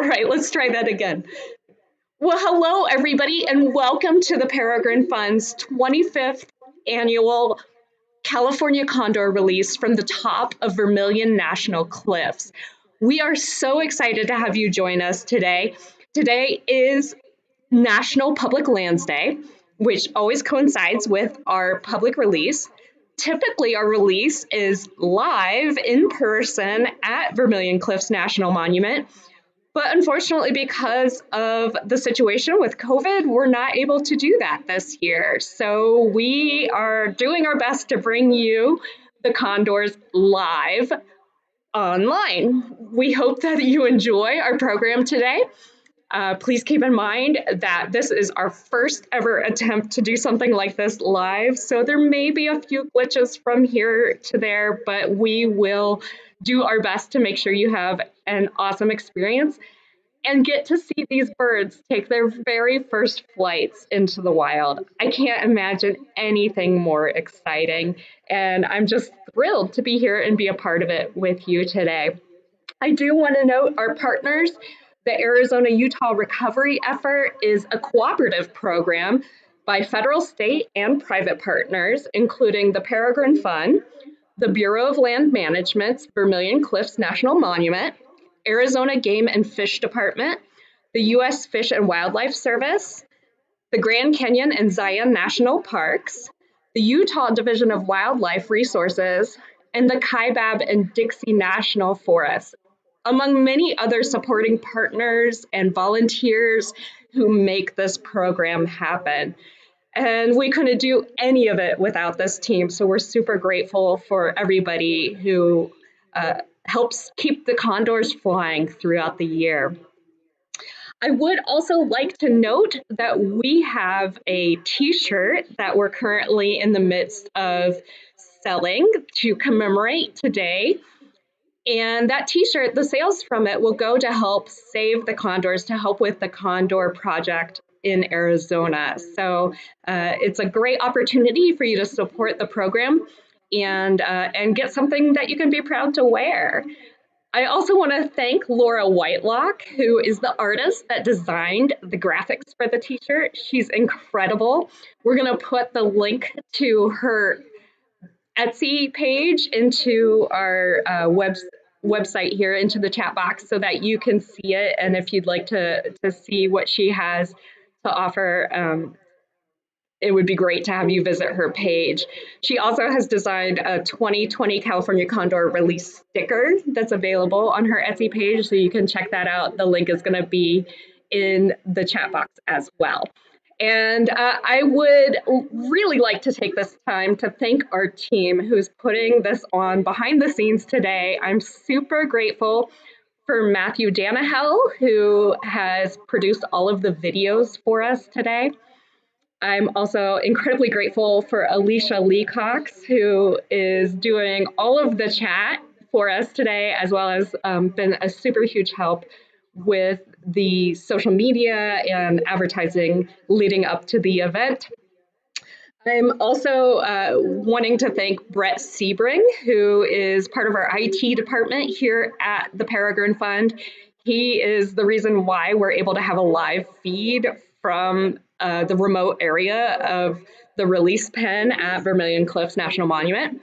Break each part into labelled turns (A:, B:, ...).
A: All right, let's try that again. Well, hello, everybody, and welcome to the Peregrine Fund's 25th annual California Condor release from the top of Vermilion National Cliffs. We are so excited to have you join us today. Today is National Public Lands Day, which always coincides with our public release. Typically, our release is live in person at Vermilion Cliffs National Monument. But unfortunately, because of the situation with COVID, we're not able to do that this year. So we are doing our best to bring you the Condors live online. We hope that you enjoy our program today. Please keep in mind that this is our first ever attempt to do something like this live. So there may be a few glitches from here to there, but we will do our best to make sure you have an awesome experience and get to see these birds take their very first flights into the wild. I can't imagine anything more exciting, and I'm just thrilled to be here and be a part of it with you today. I do want to note our partners. The Arizona-Utah Recovery Effort is a cooperative program by federal, state, and private partners, including the Peregrine Fund, the Bureau of Land Management's Vermilion Cliffs National Monument, Arizona Game and Fish Department, the U.S. Fish and Wildlife Service, the Grand Canyon and Zion National Parks, the Utah Division of Wildlife Resources, and the Kaibab and Dixie National Forests, among many other supporting partners and volunteers who make this program happen. And we couldn't do any of it without this team, so we're super grateful for everybody who helps keep the condors flying throughout the year. I would also like to note that we have a t-shirt that we're currently in the midst of selling to commemorate today. And that t-shirt, the sales from it will go to help save the condors, to help with the Condor project in Arizona. So it's a great opportunity for you to support the program and get something that you can be proud to wear. I also want to thank Laura Whitelock, who is the artist that designed the graphics for the t-shirt. She's incredible. We're going to put the link to her Etsy page into our website here, into the chat box, so that you can see it. And if you'd like to see what she has to offer, it would be great to have you visit her page. She also has designed a 2020 California Condor release sticker that's available on her Etsy page, so you can check that out. The link is going to be in the chat box as well. And I would really like to take this time to thank our team who's putting this on behind the scenes today. I'm super grateful for Matthew Danahel, who has produced all of the videos for us today. I'm also incredibly grateful for Alicia Leacox, who is doing all of the chat for us today, as well as been a super huge help with the social media and advertising leading up to the event. I'm also wanting to thank Brett Sebring, who is part of our IT department here at the Peregrine Fund. He is the reason why we're able to have a live feed from the remote area of the release pen at Vermilion Cliffs National Monument.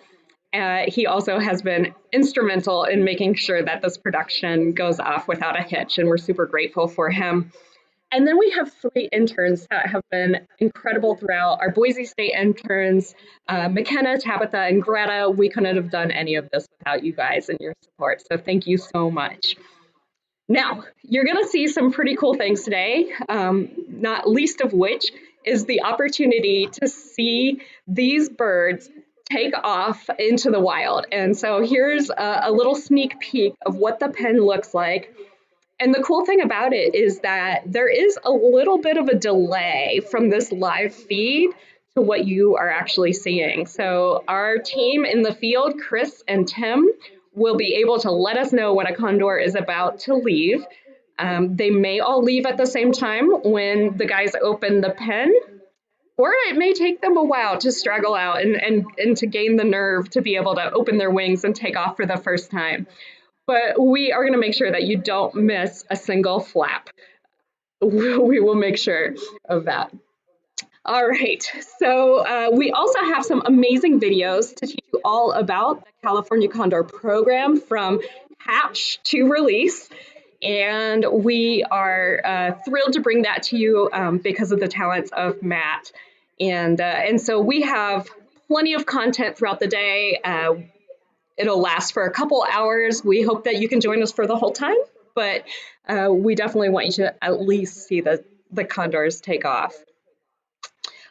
A: He also has been instrumental in making sure that this production goes off without a hitch, and we're super grateful for him. And then we have 3 interns that have been incredible throughout. Our Boise State interns, McKenna, Tabitha, and Greta. We couldn't have done any of this without you guys and your support, so thank you so much. Now, you're going to see some pretty cool things today, not least of which is the opportunity to see these birds take off into the wild. And so here's a little sneak peek of what the pen looks like. And the cool thing about it is that there is a little bit of a delay from this live feed to what you are actually seeing. So our team in the field, Chris and Tim, will be able to let us know when a condor is about to leave. They may all leave at the same time when the guys open the pen, or it may take them a while to straggle out and to gain the nerve to be able to open their wings and take off for the first time. but we are going to make sure that you don't miss a single flap. We will make sure of that. All right, so we also have some amazing videos to teach you all about the California Condor program from hatch to release. And we are thrilled to bring that to you because of the talents of Matt. And so we have plenty of content throughout the day. It'll last for a couple hours. We hope that you can join us for the whole time, but we definitely want you to at least see the condors take off.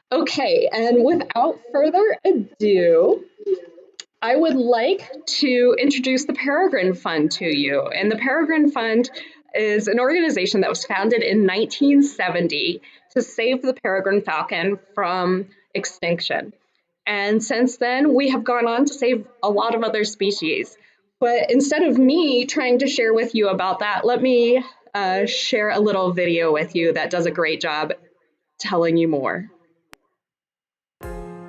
A: Okay, and without further ado, I would like to introduce the Peregrine Fund to you. And the Peregrine Fund is an organization that was founded in 1970 to save the peregrine falcon from extinction. And since then, we have gone on to save a lot of other species. But instead of me trying to share with you about that, let me share a little video with you that does a great job telling you more.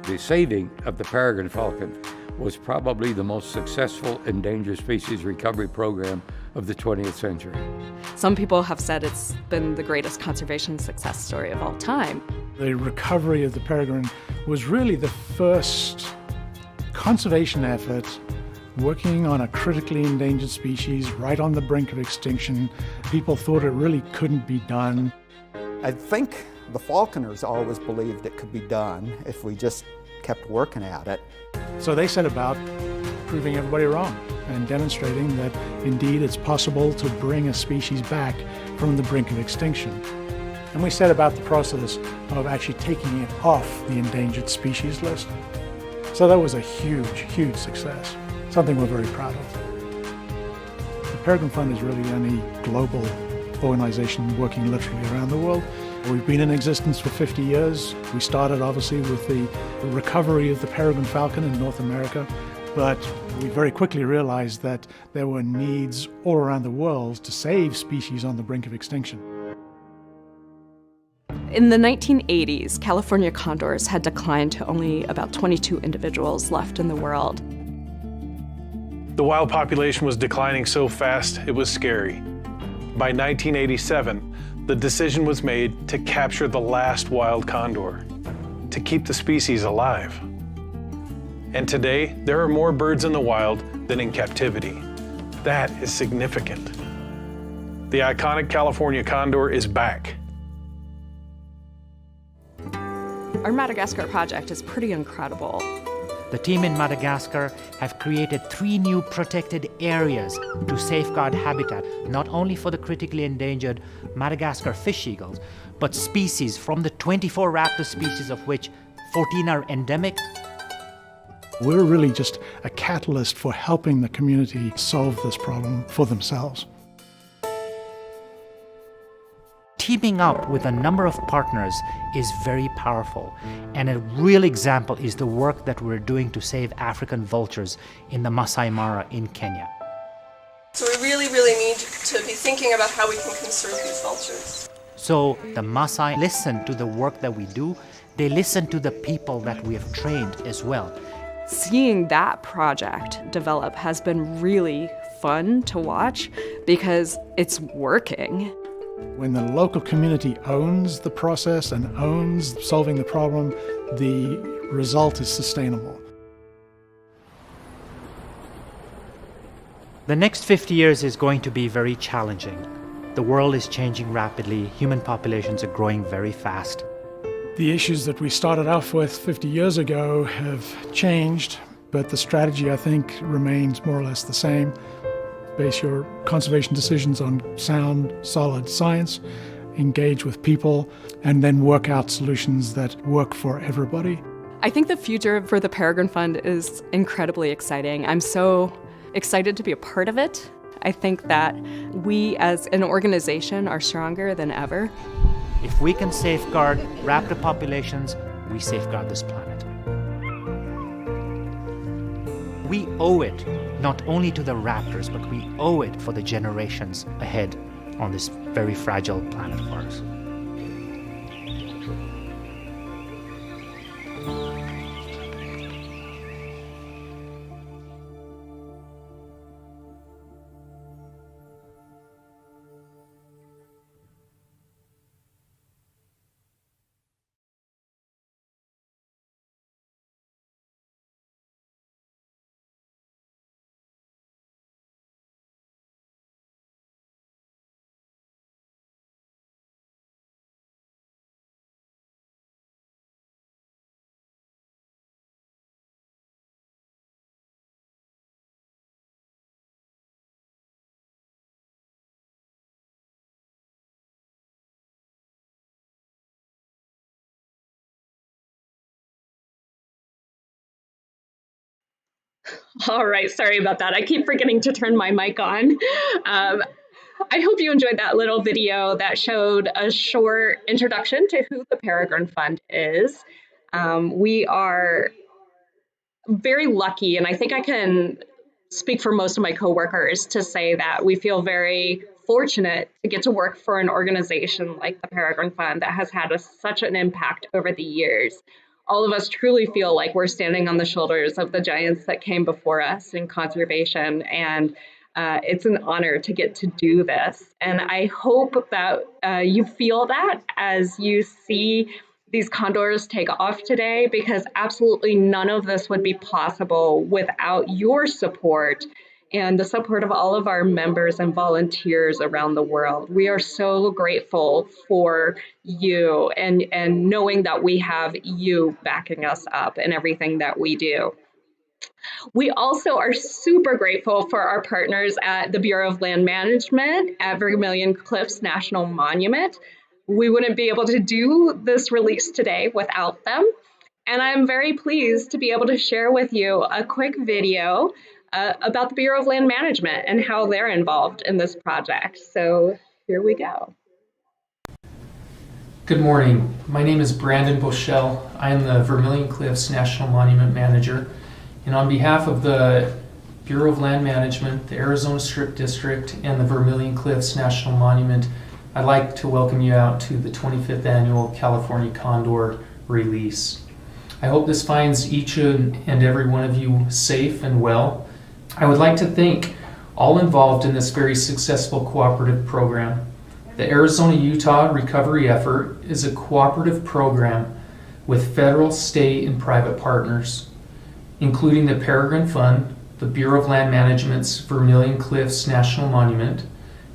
B: The saving of the peregrine falcon was probably the most successful endangered species recovery program of the 20th century.
C: Some people have said it's been the greatest conservation success story of all time.
D: The recovery of the peregrine was really the first conservation effort working on a critically endangered species right on the brink of extinction. People thought it really couldn't be done.
E: I think the falconers always believed it could be done if we just kept working at it.
D: So they set about proving everybody wrong and demonstrating that indeed it's possible to bring a species back from the brink of extinction. And we set about the process of actually taking it off the endangered species list. So that was a huge, huge success, something we're very proud of. The Peregrine Fund is really the only global organization working literally around the world. We've been in existence for 50 years. We started obviously with the recovery of the peregrine falcon in North America, but we very quickly realized that there were needs all around the world to save species on the brink of extinction.
C: In the 1980s, California condors had declined to only about 22 individuals left in the world.
F: The wild population was declining so fast, it was scary. By 1987, the decision was made to capture the last wild condor, to keep the species alive. And today, there are more birds in the wild than in captivity. That is significant. The iconic California condor is back.
C: Our Madagascar project is pretty incredible.
G: The team in Madagascar have created 3 new protected areas to safeguard habitat, not only for the critically endangered Madagascar fish eagles, but species from the 24 raptor species of which 14 are endemic.
D: We're really just a catalyst for helping the community solve this problem for themselves.
G: Teaming up with a number of partners is very powerful, and a real example is the work that we're doing to save African vultures in the Masai Mara in Kenya.
H: So we really need to be thinking about how we can conserve these vultures.
G: So the Masai listen to the work that we do, they listen to the people that we have trained as well.
C: Seeing that project develop has been really fun to watch because it's working.
D: When the local community owns the process and owns solving the problem, the result is sustainable.
G: The next 50 years is going to be very challenging. The world is changing rapidly, human populations are growing very fast.
D: The issues that we started off with 50 years ago have changed, but the strategy, I think, remains more or less the same. Base your conservation decisions on sound, solid science, engage with people, and then work out solutions that work for everybody.
C: I think the future for the Peregrine Fund is incredibly exciting. I'm so excited to be a part of it. I think that we as an organization are stronger than ever.
G: If we can safeguard raptor populations, we safeguard this planet. We owe it not only to the raptors, but we owe it for the generations ahead on this very fragile planet of ours.
A: All right, sorry about that. I keep forgetting to turn my mic on. I hope you enjoyed that little video that showed a short introduction to who the Peregrine Fund is. We are very lucky, and I think I can speak for most of my coworkers to say that we feel very fortunate to get to work for an organization like the Peregrine Fund that has had such an impact over the years. All of us truly feel like we're standing on the shoulders of the giants that came before us in conservation, and it's an honor to get to do this. And I hope that you feel that as you see these condors take off today, because absolutely none of this would be possible without your support and the support of all of our members and volunteers around the world. We are so grateful for you and knowing that we have you backing us up in everything that we do. We also are super grateful for our partners at the Bureau of Land Management at Vermilion Cliffs National Monument. We wouldn't be able to do this release today without them. And I'm very pleased to be able to share with you a quick video about the Bureau of Land Management and how they're involved in this project. So here we go.
I: Good morning. My name is Brandon Boschel. I am the Vermilion Cliffs National Monument Manager. And on behalf of the Bureau of Land Management, the Arizona Strip District, and the Vermilion Cliffs National Monument, I'd like to welcome you out to the 25th Annual California Condor release. I hope this finds each and every one of you safe and well. I would like to thank all involved in this very successful cooperative program. The Arizona-Utah Recovery Effort is a cooperative program with federal, state, and private partners, including the Peregrine Fund, the Bureau of Land Management's Vermilion Cliffs National Monument,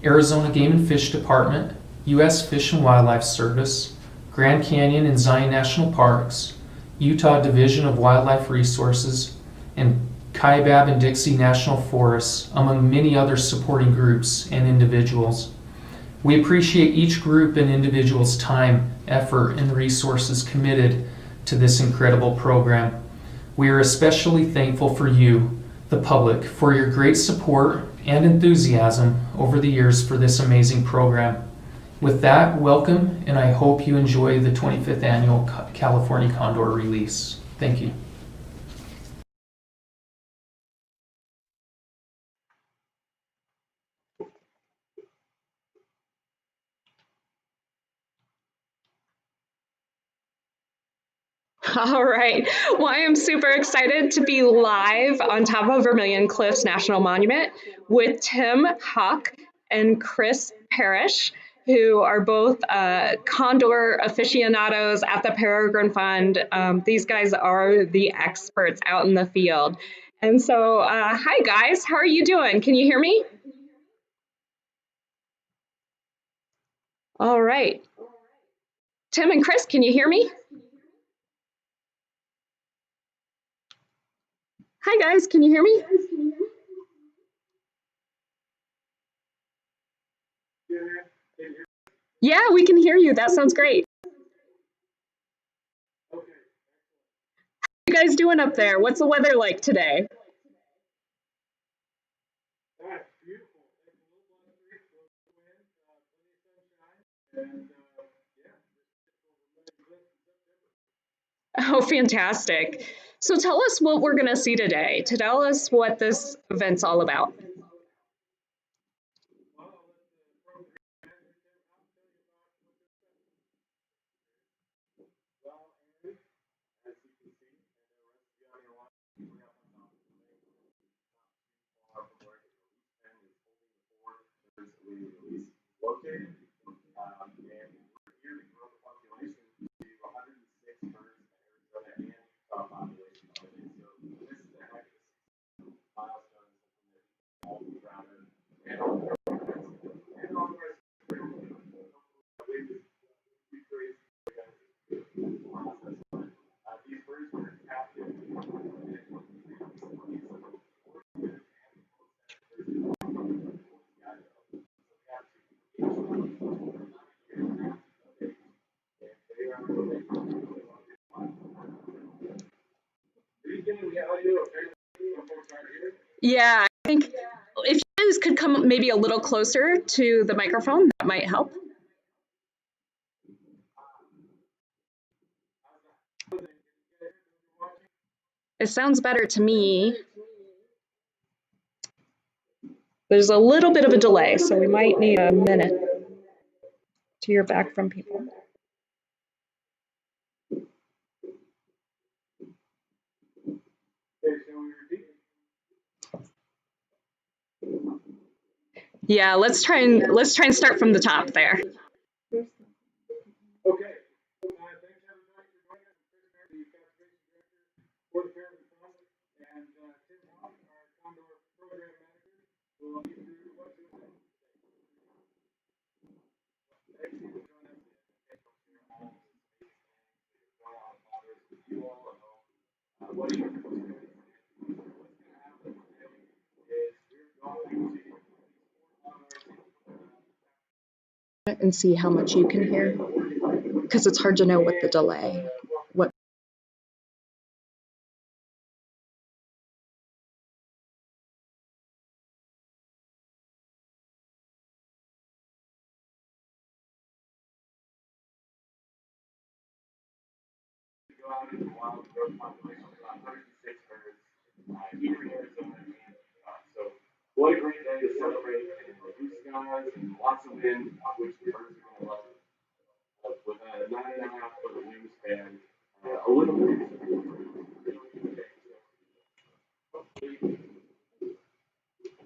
I: Arizona Game and Fish Department, U.S. Fish and Wildlife Service, Grand Canyon and Zion National Parks, Utah Division of Wildlife Resources, and Kaibab and Dixie National Forests, among many other supporting groups and individuals. We appreciate each group and individual's time, effort, and resources committed to this incredible program. We are especially thankful for you, the public, for your great support and enthusiasm over the years for this amazing program. With that, welcome, and I hope you enjoy the 25th Annual California Condor release. Thank you.
A: All right. Well, I am super excited to be live on top of Vermilion Cliffs National Monument with Tim Huck and Chris Parrish, who are both Condor aficionados at the Peregrine Fund. These guys are the experts out in the field. And so, hi guys, how are you doing? Can you hear me? All right. Tim and Chris, can you hear me? Hi guys, can you hear me? Yeah, we can hear you. That sounds great. How you guys doing up there? What's the weather like today? Oh, fantastic. So tell us what we're going to see today. Tell us what this event's all about. Yeah, I think if you guys could come maybe a little closer to the microphone, that might help. It sounds better to me. There's a little bit of a delay, so we might need a minute to hear back from people. Yeah, let's try and start from the top there.
J: Okay. Thanks everybody for joining us. Chris Mayer, the conservation director for the Peregrine Fund, and Tim Hawk, our Condor program manager, will lead you through what's in the Thank you for joining us. You all know what are you what's going to happen today is we're going to
A: And see how much you can hear, because it's hard to know with the delay. What
J: go out into the wild growth population of about 106 birds here in Arizona and beyond. So what a great day to celebrate, and blue skies and lots of wind, which the birds are going to love. With a 9.5-foot wingspan, a little bit.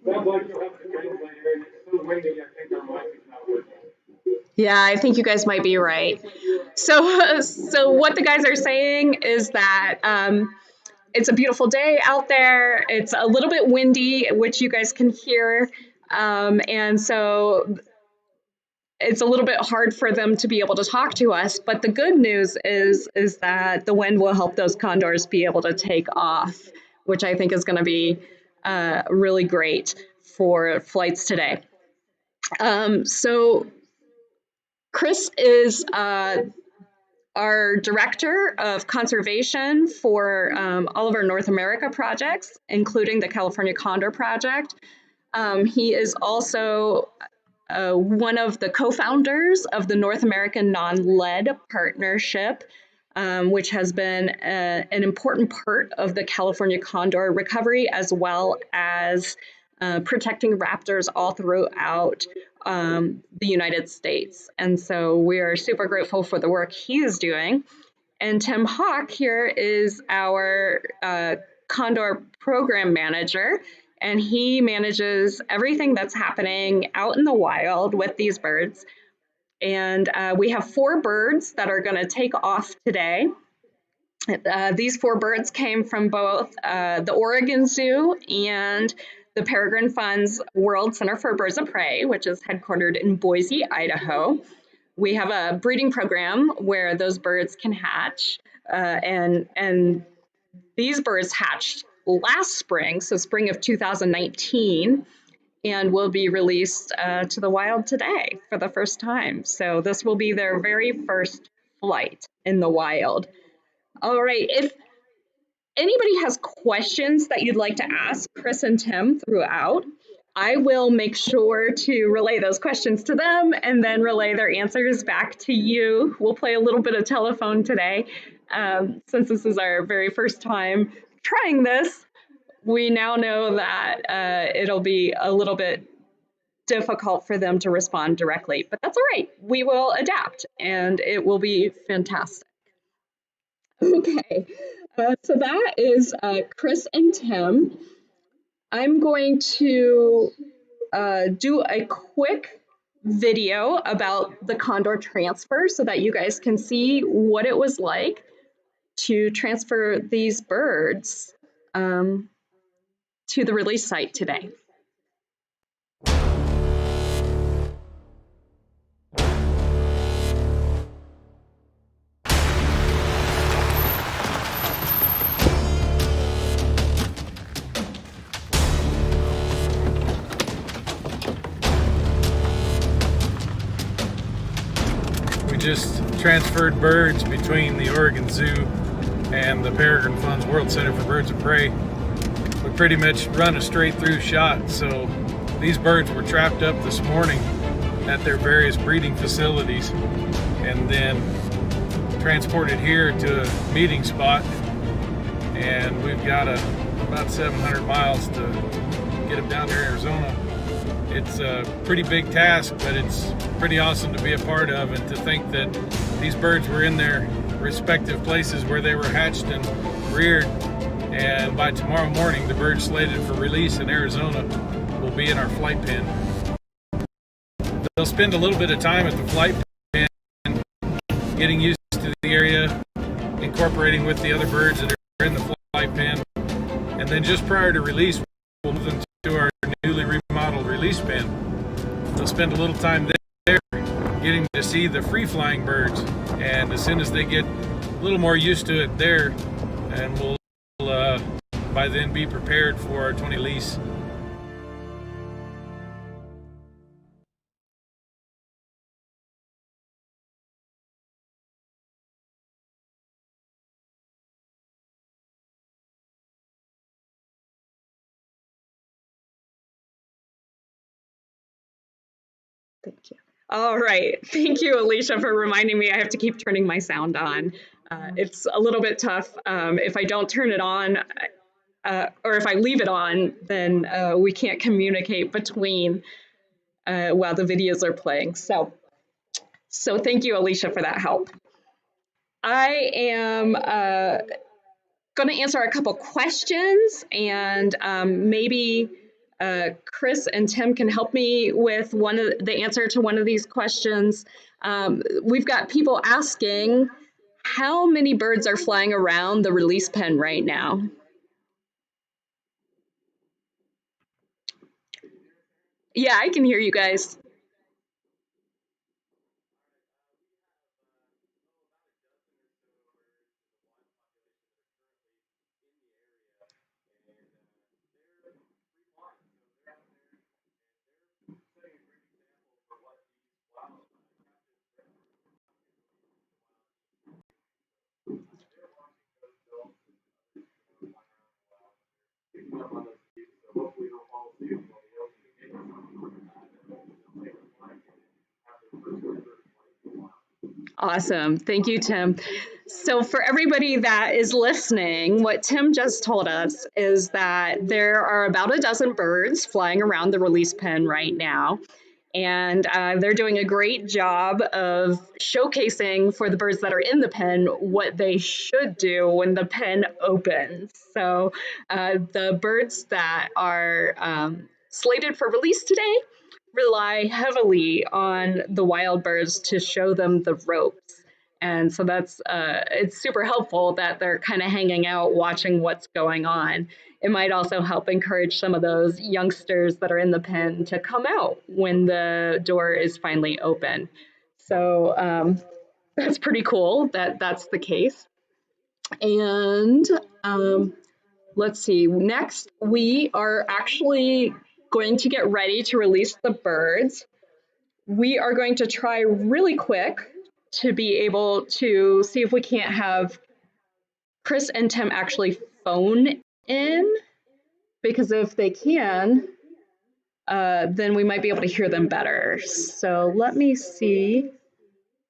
J: Sounds like you'll have to translate here, and it's so windy, I think our mic is not working.
A: Yeah, I think you guys might be right. So what the guys are saying is that it's a beautiful day out there. It's a little bit windy, which you guys can hear, and so it's a little bit hard for them to be able to talk to us. But the good news is that the wind will help those condors be able to take off, which I think is going to be really great for flights today. So Chris is our director of conservation for all of our North America projects, including the California Condor project. He is also one of the co-founders of the North American Non-Lead Partnership, which has been an important part of the California Condor recovery, as well as protecting raptors all throughout the United States. And so we are super grateful for the work he is doing. And Tim Hawk here is our Condor program manager, and he manages everything that's happening out in the wild with these birds. And we have 4 birds that are going to take off today. These 4 birds came from both the Oregon Zoo and the Peregrine Fund's World Center for Birds of Prey, which is headquartered in Boise, Idaho. We have a breeding program where those birds can hatch, and these birds hatched last spring, so spring of 2019, and will be released to the wild today for the first time. So this will be their very first flight in the wild. All right, if anybody has questions that you'd like to ask Chris and Tim throughout, I will make sure to relay those questions to them and then relay their answers back to you. We'll play a little bit of telephone today. Since this is our very first time trying this, we now know that it'll be a little bit difficult for them to respond directly, but that's all right. We will adapt and it will be fantastic. Okay, so that is Chris and Tim. I'm going to do a quick video about the Condor transfer so that you guys can see what it was like to transfer these birds to the release site today.
F: We just transferred birds between the Oregon Zoo and the Peregrine Fund's World Center for Birds of Prey. Look pretty much run a straight through shot. So these birds were trapped up this morning at their various breeding facilities and then transported here to a meeting spot. And we've got about 700 miles to get them down there in Arizona. It's a pretty big task, but it's pretty awesome to be a part of, and to think that these birds were in their respective places where they were hatched and reared. And by tomorrow morning, the birds slated for release in Arizona will be in our flight pen. They'll spend a little bit of time at the flight pen getting used to the area, incorporating with the other birds that are in the flight pen. And then just prior to release, we'll move them to our newly remodeled release pen. They'll spend a little time there getting to see the free-flying birds. And as soon as they get a little more used to it there, and we'll by then be prepared for our 20 lease.
A: Thank you. All right. Thank you, Alicia, for reminding me I have to keep turning my sound on. It's a little bit tough. If I don't turn it on, or if I leave it on, then we can't communicate between while the videos are playing. So thank you, Alicia, for that help. I am going to answer a couple questions, and maybe Chris and Tim can help me with the answer to one of these questions. We've got people asking, how many birds are flying around the release pen right now? Yeah, I can hear you guys. Awesome. Thank you, Tim. So for everybody that is listening, what Tim just told us is that there are about a dozen birds flying around the release pen right now. And they're doing a great job of showcasing for the birds that are in the pen what they should do when the pen opens. So the birds that are slated for release today rely heavily on the wild birds to show them the ropes. And so that's it's super helpful that they're kind of hanging out watching what's going on. It might also help encourage some of those youngsters that are in the pen to come out when the door is finally open. So that's pretty cool that that's the case. And let's see, next we are actually going to get ready to release the birds. We are going to try really quick to be able to see if we can't have Chris and Tim actually phone in, because if they can, then we might be able to hear them better. So let me see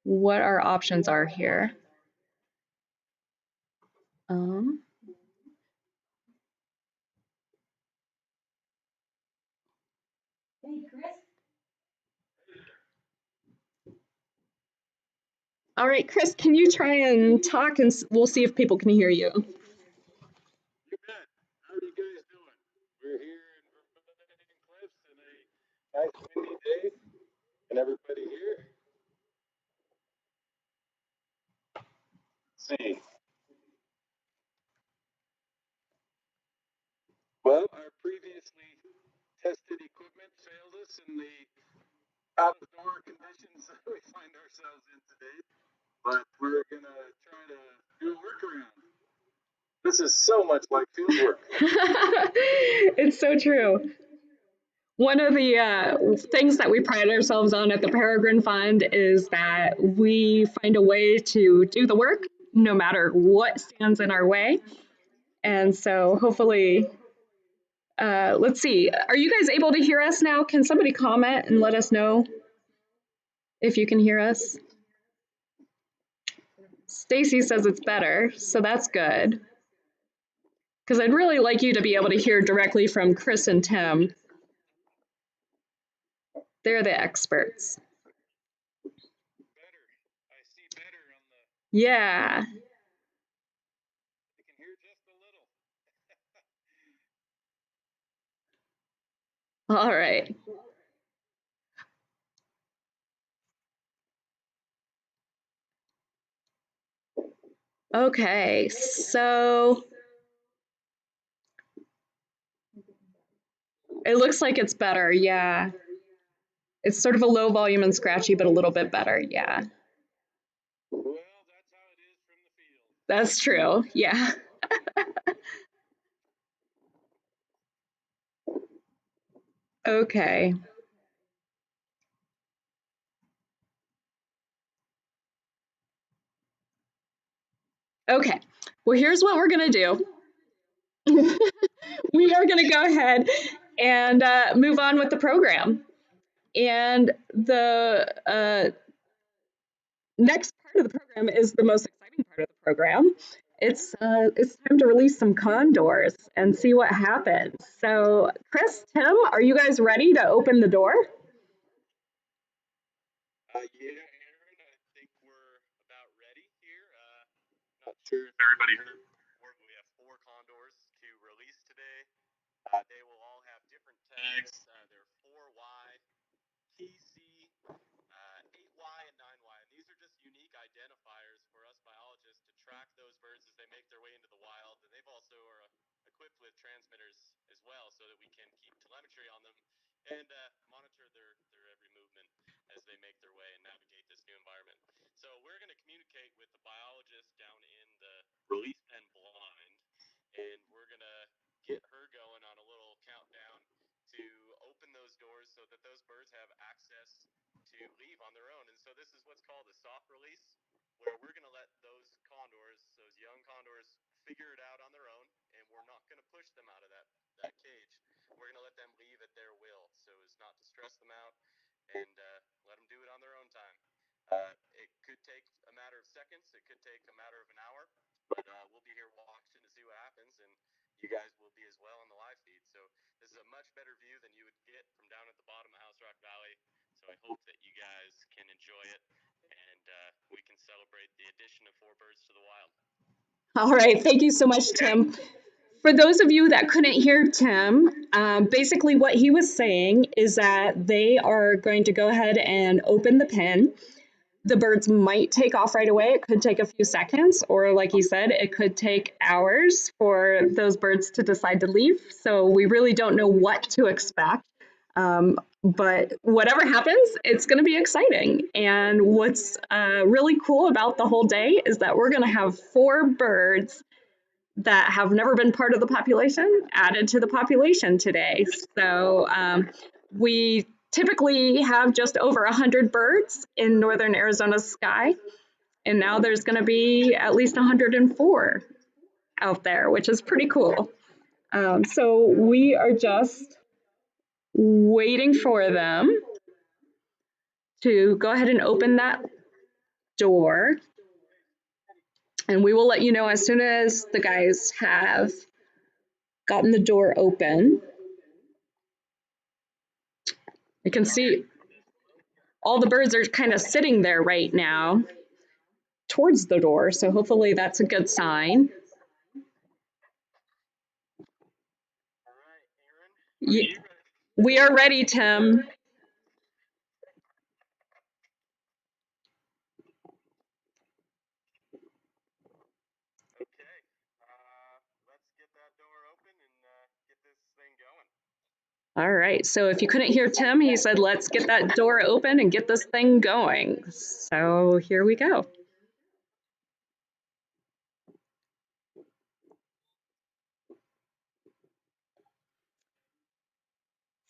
A: what our options are here. Hey, Chris. All right, Chris, can you try and talk, and we'll see if people can hear you.
J: You bet. How are you guys doing? We're here in Vermilion Cliffs in a nice windy day. Can everybody hear? Let's see. Well, our previously tested equipment failed us in the out-of-door conditions that we find ourselves in today, but we're gonna try to do a workaround. This is so much like field work.
A: It's so true. One of the things that we pride ourselves on at the Peregrine Fund is that we find a way to do the work no matter what stands in our way. And so hopefully Let's see. Are you guys able to hear us now? Can somebody comment and let us know if you can hear us? Stacy says it's better, so that's good. Because I'd really like you to be able to hear directly from Chris and Tim. They're the experts. Yeah. All right. Okay, so it looks like it's better, yeah. It's sort of a low volume and scratchy, but a little bit better, yeah. That's true, yeah. Okay. Okay, well, here's what we're gonna do. We are gonna go ahead and move on with the program. And the next part of the program is the most exciting part of the program. It's time to release some condors and see what happens. So, Chris, Tim, are you guys ready to open the door?
J: Yeah, Aaron, I think we're about ready here. Not sure if everybody heard. We have 4 condors to release today. They will all have different tags. They're 4Y, TC, 8Y, and 9Y. And these are just unique identifiers for us biologists to track those birds as they make their way into the wild. And they've also are equipped with transmitters as well so that we can keep telemetry on them and monitor their every movement as they make their way and navigate this new environment. So we're going to communicate with the biologist down in the release pen blind, and we're going to get her going on a little countdown to open those doors so that those birds have access to leave on their own. And so this is what's called a soft release, where we're going to let those condors, those young condors, figure it out on their own, and we're not going to push them out of that cage. We're going to let them leave at their will so as not to stress them out and let them do it on their own time. It could take a matter of seconds. It could take a matter of an hour, but we'll be here watching to see what happens, and you guys will be as well on the live feed. So this is a much better view than you would get from down at the bottom of House Rock Valley. So I hope that you guys can enjoy it, and we can celebrate the addition of 4 birds to the wild.
A: All right, thank you so much, Tim. For those of you that couldn't hear Tim, basically what he was saying is that they are going to go ahead and open the pen. The birds might take off right away. It could take a few seconds, or like he said, it could take hours for those birds to decide to leave. So we really don't know what to expect. But whatever happens, it's going to be exciting. And what's really cool about the whole day is that we're going to have 4 birds that have never been part of the population added to the population today. So we typically have just over 100 birds in northern Arizona's sky, and now there's going to be at least 104 out there, which is pretty cool. So we are just waiting for them to go ahead and open that door, and we will let you know as soon as the guys have gotten the door open. You can see all the birds are kind of sitting there right now towards the door, so hopefully that's a good sign.
J: All right, Aaron.
A: We are ready, Tim.
J: Okay, let's get that door open and get this thing going.
A: All right, so if you couldn't hear Tim, he said, let's get that door open and get this thing going. So here we go.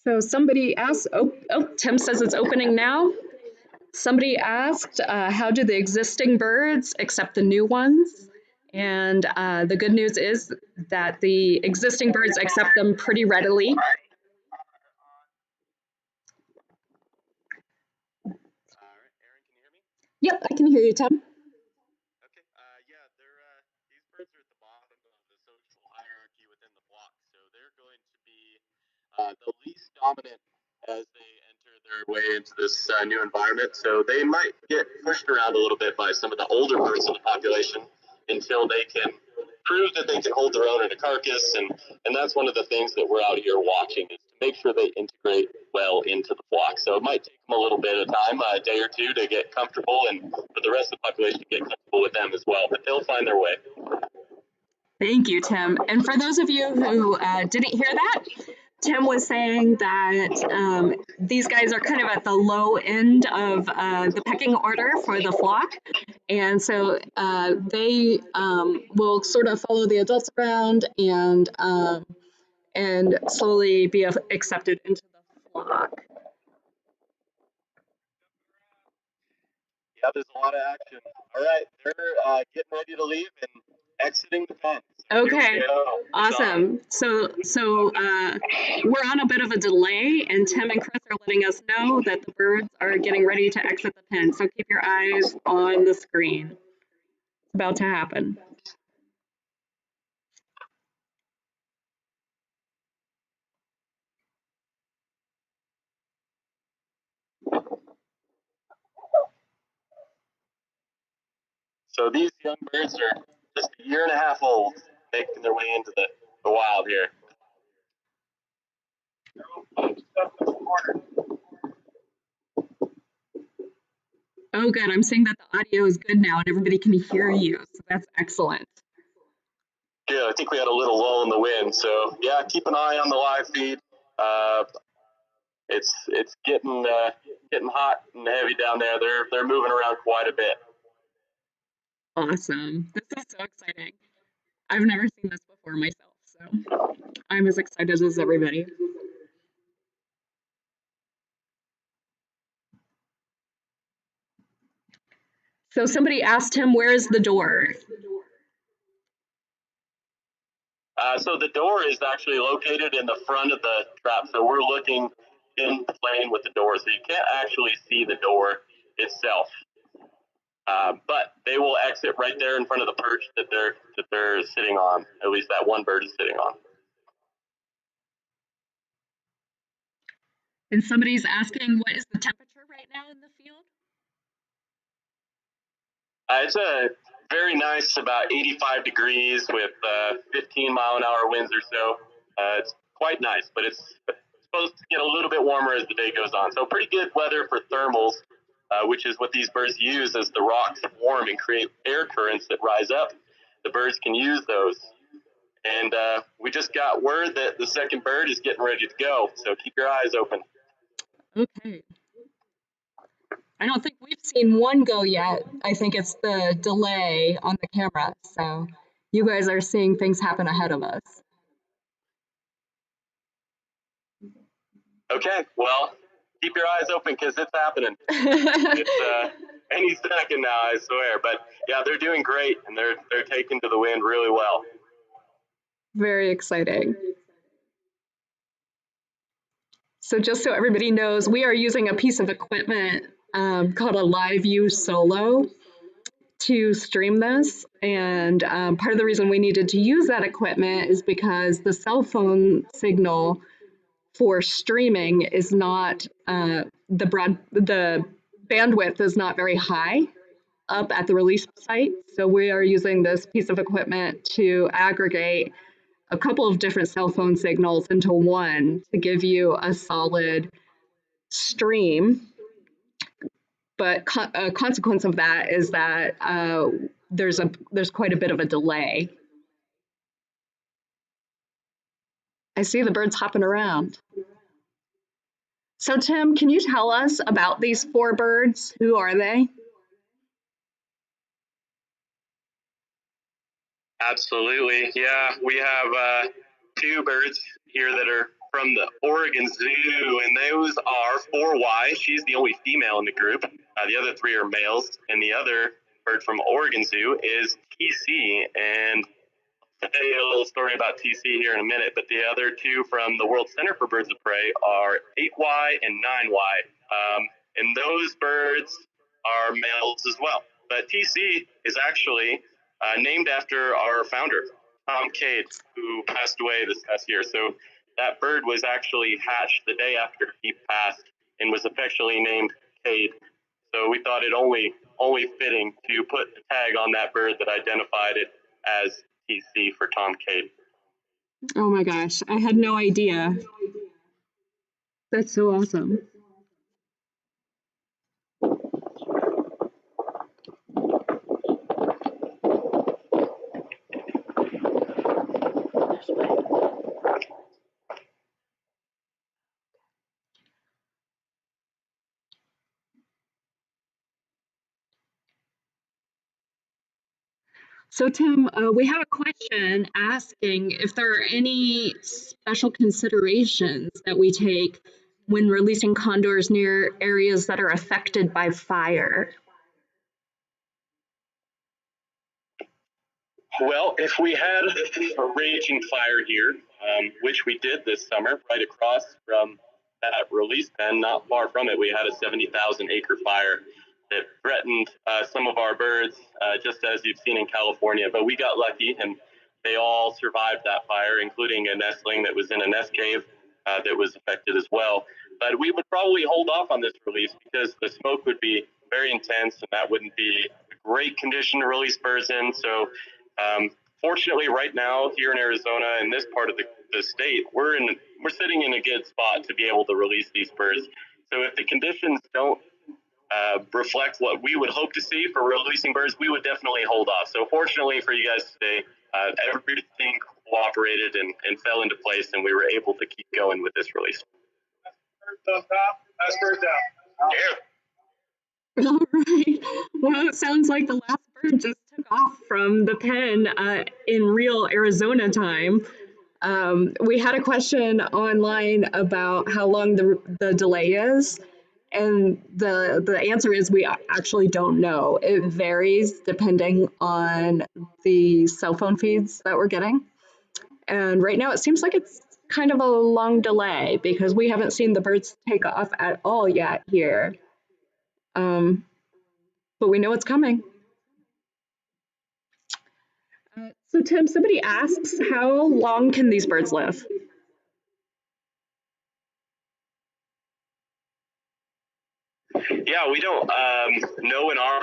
A: So somebody asked, Tim says it's opening now. Somebody asked, how do the existing birds accept the new ones? And the good news is that the existing birds accept them pretty readily. Yep, I can hear you, Tim.
K: Okay, yeah, these birds are at the bottom of the social hierarchy within the flock, so they're going to be the least dominant as they enter their way into this new environment. So they might get pushed around a little bit by some of the older birds in the population until they can prove that they can hold their own in a carcass, and that's one of the things that we're out here watching is to make sure they integrate well into the flock. So it might take them a little bit of time, a day or two, to get comfortable, and for the rest of the population to get comfortable with them as well. But they'll find their way.
A: Thank you, Tim. And for those of you who didn't hear that, Tim was saying that these guys are kind of at the low end of the pecking order for the flock. And so they will sort of follow the adults around and slowly be accepted into the flock.
K: Yeah, there's a lot of action. All right, they're getting ready to leave and exiting the pen. So
A: Okay, awesome. So we're on a bit of a delay, and Tim and Chris are letting us know that the birds are getting ready to exit the pen. So keep your eyes on the screen. It's about to happen.
K: So these young birds are just a year and a half old, making their way into the wild here.
A: Oh, good. I'm seeing that the audio is good now and everybody can hear you. So that's excellent.
K: Yeah, I think we had a little lull in the wind. So yeah, keep an eye on the live feed. It's getting hot and heavy down there. They're moving around quite a bit.
A: Awesome. This is so exciting. I've never seen this before myself, so I'm as excited as everybody. So somebody asked him, where's the door?
K: So the door is actually located in the front of the trap. So we're looking in plane with the door, so you can't actually see the door itself. But they will exit right there in front of the perch that they're sitting on. At least that one bird is sitting on.
A: And somebody's asking, what is the temperature right now in the field?
K: It's a very nice, about 85 degrees with 15-mile-an-hour winds or so. It's quite nice, but it's supposed to get a little bit warmer as the day goes on. So pretty good weather for thermals, which is what these birds use as the rocks warm and create air currents that rise up. The birds can use those. And we just got word that the second bird is getting ready to go. So keep your eyes open.
A: Okay. I don't think we've seen one go yet. I think it's the delay on the camera. So you guys are seeing things happen ahead of us.
K: Okay, well, keep your eyes open because it's happening. It's any second now, I swear. But yeah, they're doing great, and they're taking to the wind really well.
A: Very exciting. So just so everybody knows, we are using a piece of equipment called a Live View Solo to stream this. And part of the reason we needed to use that equipment is because the cell phone signal for streaming is not, the bandwidth is not very high up at the release site. So we are using this piece of equipment to aggregate a couple of different cell phone signals into one to give you a solid stream. But a consequence of that is that there's quite a bit of a delay. I see the birds hopping around. So Tim, can you tell us about these 4 birds? Who are they?
K: Absolutely, yeah. We have 2 birds here that are from the Oregon Zoo, and those are 4Y. She's the only female in the group. The other 3 are males, and the other bird from Oregon Zoo is TC, and I'll tell you a little story about TC here in a minute, but the other two from the World Center for Birds of Prey are 8Y and 9Y, and those birds are males as well. But TC is actually named after our founder, Tom Cade, who passed away this past year. So that bird was actually hatched the day after he passed and was affectionately named Cade. So we thought it only fitting to put the tag on that bird that identified it as TC for Tom Cade.
A: Oh my gosh, I had no idea. That's so awesome. So, Tim, we have a question asking if there are any special considerations that we take when releasing condors near areas that are affected by fire.
K: Well, if we had a raging fire here, which we did this summer, right across from that release pen, not far from it, we had a 70,000 acre fire that threatened some of our birds, just as you've seen in California. But we got lucky, and they all survived that fire, including a nestling that was in a nest cave that was affected as well. But we would probably hold off on this release because the smoke would be very intense, and that wouldn't be a great condition to release birds in. So fortunately, right now here in Arizona, in this part of the state, we're sitting in a good spot to be able to release these birds. So if the conditions don't reflect what we would hope to see for releasing birds, we would definitely hold off. So fortunately for you guys today, everything cooperated and fell into place, and we were able to keep going with this release.
J: Last bird down.
K: Yeah.
A: All right. Well, it sounds like the last bird just took off from the pen in real Arizona time. We had a question online about how long the delay is, and the answer is we actually don't know. It varies depending on the cell phone feeds that we're getting. And right now it seems like it's kind of a long delay because we haven't seen the birds take off at all yet here. But we know it's coming. So Tim, somebody asks, how long can these birds live?
K: Yeah, we don't know in our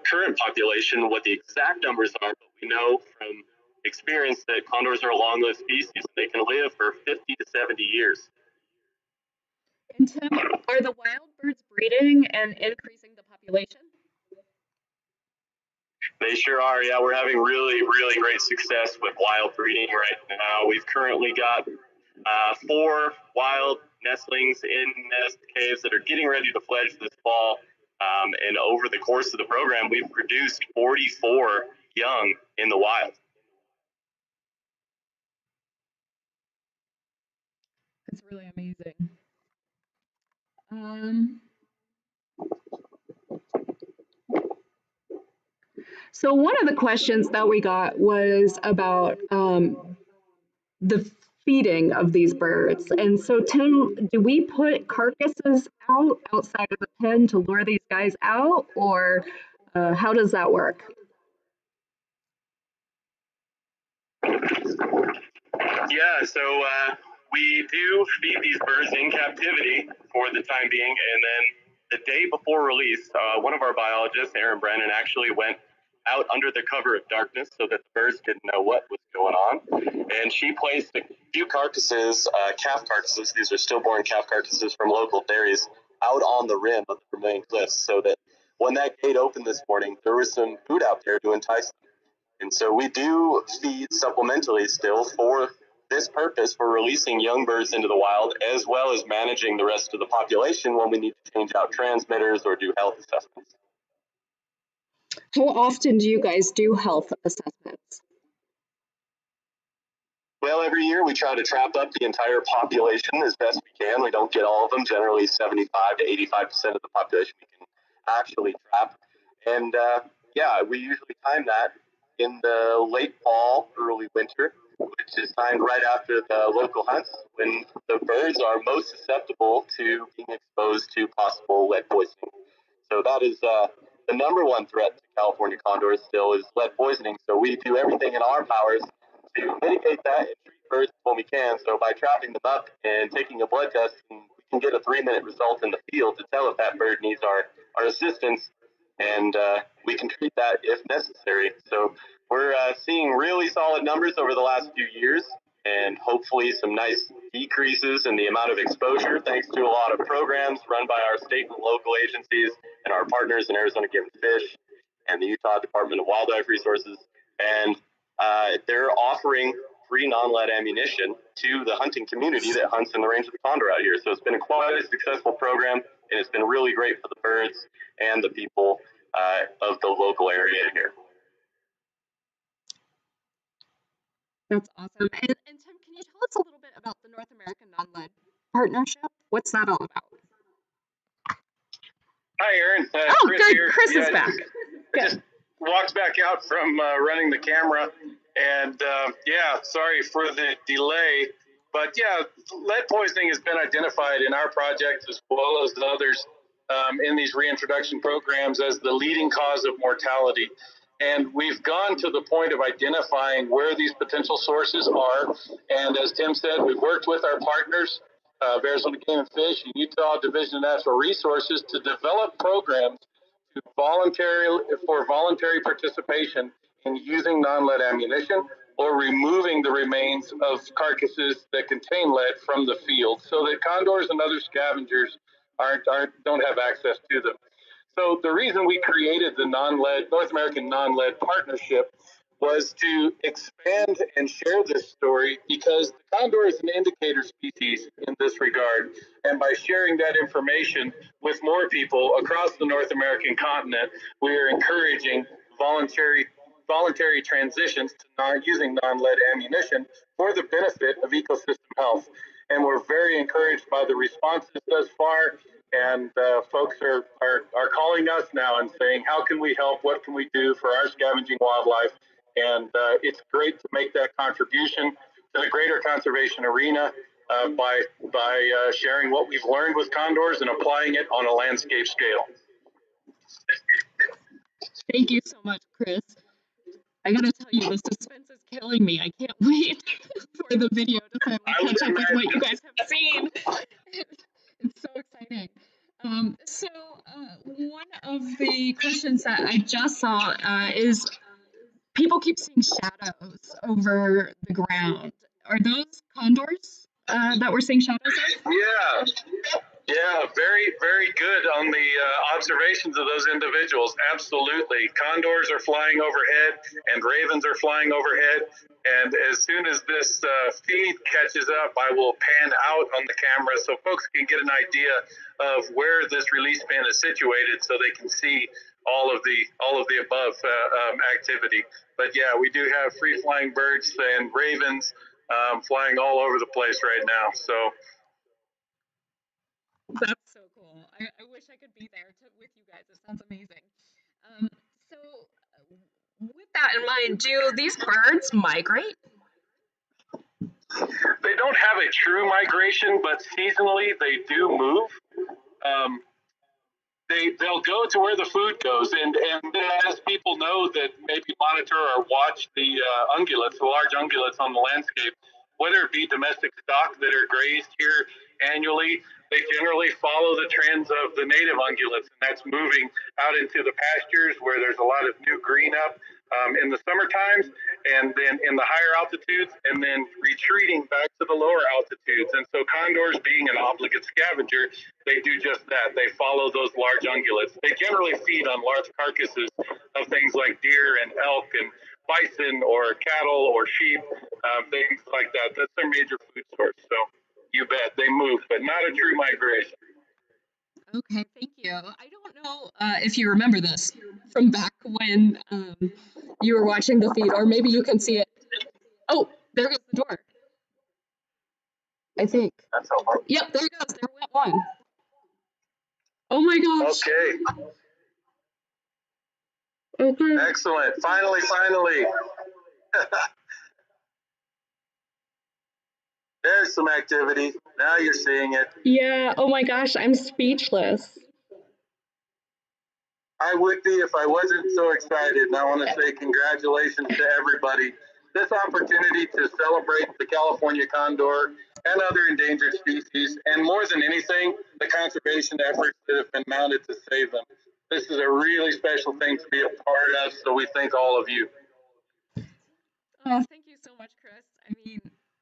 K: current population what the exact numbers are, but we know from experience that condors are a long-lived species. They can live for 50 to 70 years.
A: And Tim, are the wild birds breeding and increasing the population?
K: They sure are. Yeah, we're having really, really great success with wild breeding right now. We've currently got 4 wild nestlings in nest caves that are getting ready to fledge this fall. And over the course of the program, we've produced 44 young in the wild.
A: That's really amazing. So one of the questions that we got was about the feeding of these birds. And so Tim, do we put carcasses outside of the pen to lure these guys out, or how does that work?
K: Yeah, so we do feed these birds in captivity for the time being, and then the day before release, one of our biologists, Erin Brennan, actually went out under the cover of darkness so that the birds didn't know what was going on, and she placed a few carcasses, calf carcasses, these are stillborn calf carcasses from local dairies, out on the rim of the Vermilion Cliffs so that when that gate opened this morning, there was some food out there to entice them. And so we do feed supplementally still for this purpose, for releasing young birds into the wild, as well as managing the rest of the population when we need to change out transmitters or do health assessments.
A: How often do you guys do health assessments?
K: Well, every year we try to trap up the entire population as best we can. We don't get all of them, generally 75 to 85% of the population we can actually trap. And yeah, we usually time that in the late fall, early winter, which is timed right after the local hunts when the birds are most susceptible to being exposed to possible lead poisoning. So that is the number one threat to California condors still is lead poisoning. So we do everything in our powers to mitigate that and treat birds when we can. So by trapping them up and taking a blood test, we can get a 3-minute result in the field to tell if that bird needs our assistance, and we can treat that if necessary. So we're seeing really solid numbers over the last few years, and hopefully some nice decreases in the amount of exposure thanks to a lot of programs run by our state and local agencies and our partners in Arizona Game and Fish and the Utah Department of Wildlife Resources. And they're offering free non-lead ammunition to the hunting community that hunts in the range of the condor out here. So it's been quite a successful program, and it's been really great for the birds and the people of the local area here.
A: That's awesome. And Tim, can you tell us a little bit about the North American Non-Lead Partnership? What's that all about?
L: Hi, Aaron.
A: Oh,
L: Chris
A: good.
L: here.
A: Chris is back.
L: I just walked back out from running the camera, and sorry for the delay. But yeah, lead poisoning has been identified in our project as well as others in these reintroduction programs as the leading cause of mortality. And we've gone to the point of identifying where these potential sources are. And as Tim said, we've worked with our partners, Arizona Game and Fish and Utah Division of Natural Resources, to develop programs for voluntary participation in using non-lead ammunition or removing the remains of carcasses that contain lead from the field so that condors and other scavengers don't have access to them. So the reason we created the North American Non-Lead Partnership was to expand and share this story because the condor is an indicator species in this regard. And by sharing that information with more people across the North American continent, we are encouraging voluntary transitions to using non-lead ammunition for the benefit of ecosystem health. And we're very encouraged by the responses thus far. And folks are calling us now and saying, how can we help? What can we do for our scavenging wildlife? And it's great to make that contribution to the greater conservation arena by sharing what we've learned with condors and applying it on a landscape scale.
A: Thank you so much, Chris. I gotta tell you, the suspense is killing me. I can't wait for the video to finally catch up with what you guys have seen. It's so exciting. One of the questions that I just saw is people keep seeing shadows over the ground. Are those condors that we're seeing shadows of?
L: Yeah, very, very good on the observations of those individuals. Absolutely. Condors are flying overhead and ravens are flying overhead. And as soon as this feed catches up, I will pan out on the camera so folks can get an idea of where this release pan is situated so they can see all of the above activity. But yeah, we do have free flying birds and ravens flying all over the place right now. So
A: that's so cool. I wish I could be there with you guys. It sounds amazing. With that in mind, do these birds migrate?
L: They don't have a true migration, but seasonally they do move. They'll go to where the food goes, and as people know that maybe monitor or watch the ungulates, the large ungulates on the landscape, whether it be domestic stock that are grazed here annually, they generally follow the trends of the native ungulates, and that's moving out into the pastures where there's a lot of new green up in the summer times, and then in the higher altitudes, and then retreating back to the lower altitudes. And so condors, being an obligate scavenger, they do just that. They follow those large ungulates. They generally feed on large carcasses of things like deer and elk and bison or cattle or sheep, things like that. That's their major food source. So you bet, they move, but not a true migration.
A: Okay, thank you. I don't know if you remember this from back when you were watching the feed, or maybe you can see it. Oh, there goes the door. I think. Yep, there it goes. There went one. Oh my gosh.
L: Okay.
A: Okay.
L: Excellent. Finally. There's some activity. Now you're seeing it.
A: Yeah. Oh my gosh, I'm speechless.
L: I would be if I wasn't so excited. And I want to say congratulations to everybody. This opportunity to celebrate the California Condor and other endangered species, and more than anything, the conservation efforts that have been mounted to save them. This is a really special thing to be a part of, so we thank all of you.
A: Oh, thank you so much, Chris. I mean,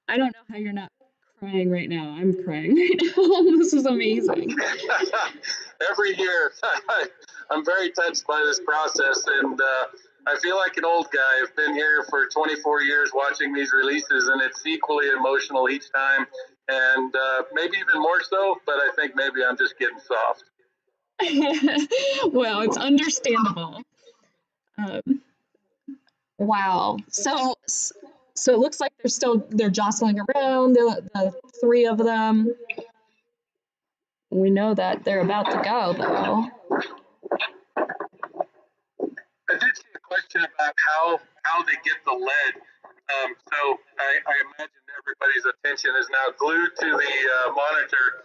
A: I don't know how you're not crying right now. I'm crying right now. This is amazing.
L: Every year, I'm very touched by this process, and I feel like an old guy. I've been here for 24 years watching these releases, and it's equally emotional each time, and maybe even more so, but I think maybe I'm just getting soft.
A: Well, it's understandable. Wow. So it looks like they're jostling around, the three of them. We know that they're about to go, though.
L: I did see a question about how they get the lead. So I imagine everybody's attention is now glued to the monitor.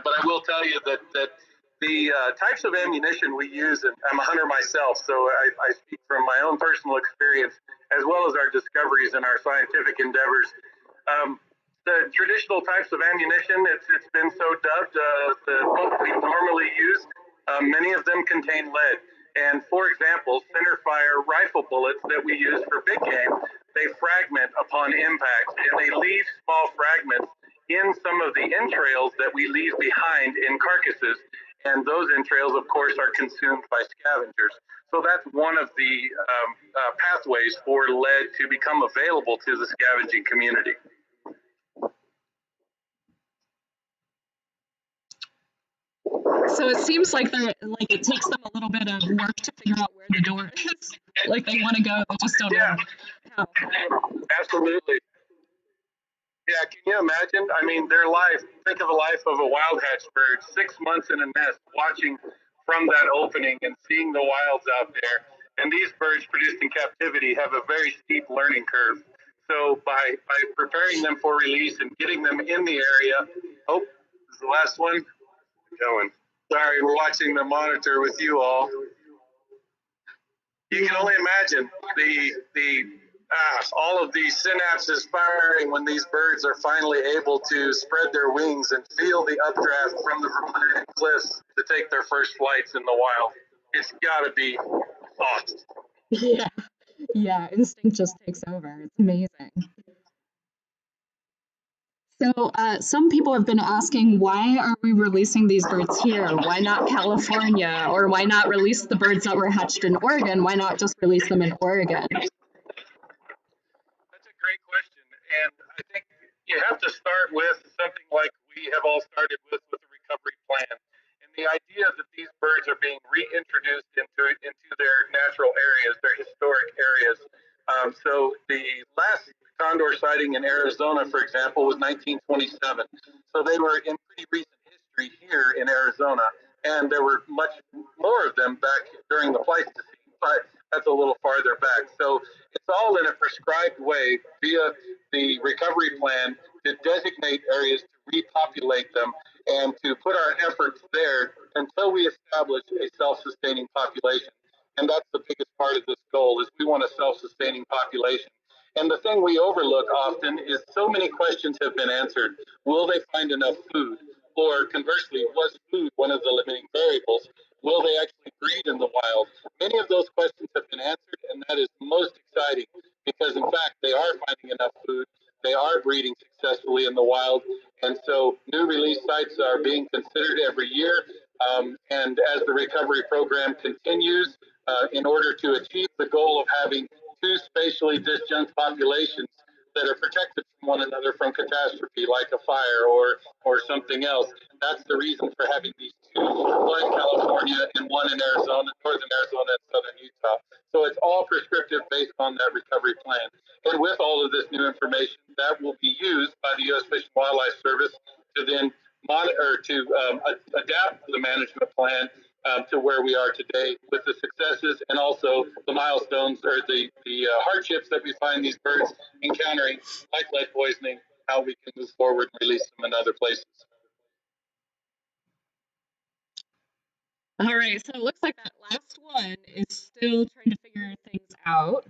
L: But I will tell you that the types of ammunition we use, and I'm a hunter myself, so I speak from my own personal experience as well as our discoveries and our scientific endeavors. The traditional types of ammunition, it's been so dubbed, what we normally use, many of them contain lead. And for example, centerfire rifle bullets that we use for big game, they fragment upon impact, and they leave small fragments in some of the entrails that we leave behind in carcasses. And those entrails, of course, are consumed by scavengers. So that's one of the pathways for lead to become available to the scavenging community.
A: So it seems like it takes them a little bit of work to figure out where the door is. Like they want to go, they just don't know how.
L: Absolutely. Yeah, can you imagine? I mean, their life, think of the life of a wild hatch bird, 6 months in a nest, watching from that opening and seeing the wilds out there. And these birds produced in captivity have a very steep learning curve. So by preparing them for release and getting them in the area, oh, this is the last one. Going. Sorry, we're watching the monitor with you all. You can only imagine all of these synapses firing when these birds are finally able to spread their wings and feel the updraft from the Vermilion cliffs to take their first flights in the wild. It's got to be awesome.
A: Yeah, instinct just takes over. It's amazing. So some people have been asking, why are we releasing these birds here? Why not California? Or why not release the birds that were hatched in Oregon? Why not just release them in Oregon?
L: That's a great question. And I think you have to start with something like we have all started with the recovery plan. And the idea that these birds are being reintroduced into their natural areas, their historic areas. So the last condor sighting in Arizona, for example, was 1927. So they were in pretty recent history here in Arizona. And there were much more of them back during the Pleistocene, but that's a little farther back. So it's all in a prescribed way via the recovery plan to designate areas to repopulate them and to put our efforts there until we establish a self-sustaining population. And that's the biggest part of this goal is we want a self-sustaining population. And the thing we overlook often is so many questions have been answered. Will they find enough food? Or conversely, was food one of the limiting variables? Will they actually breed in the wild? Many of those questions have been answered, and that is most exciting because, in fact, they are finding enough food. They are breeding successfully in the wild. And so new release sites are being considered every year. And as the recovery program continues, in order to achieve the goal of having two spatially disjunct populations that are protected from one another from catastrophe like a fire or something else. That's the reason for having these two, one in California and one in Arizona, northern Arizona and southern Utah. So it's all prescriptive based on that recovery plan. And with all of this new information, that will be used by the U.S. Fish and Wildlife Service to then monitor, to adapt the management plan to where we are today with the successes and also the milestones or the hardships that we find these birds encountering, like lead poisoning, how we can move forward and release them in other places.
A: All right, so it looks like that last one is still trying to figure things out.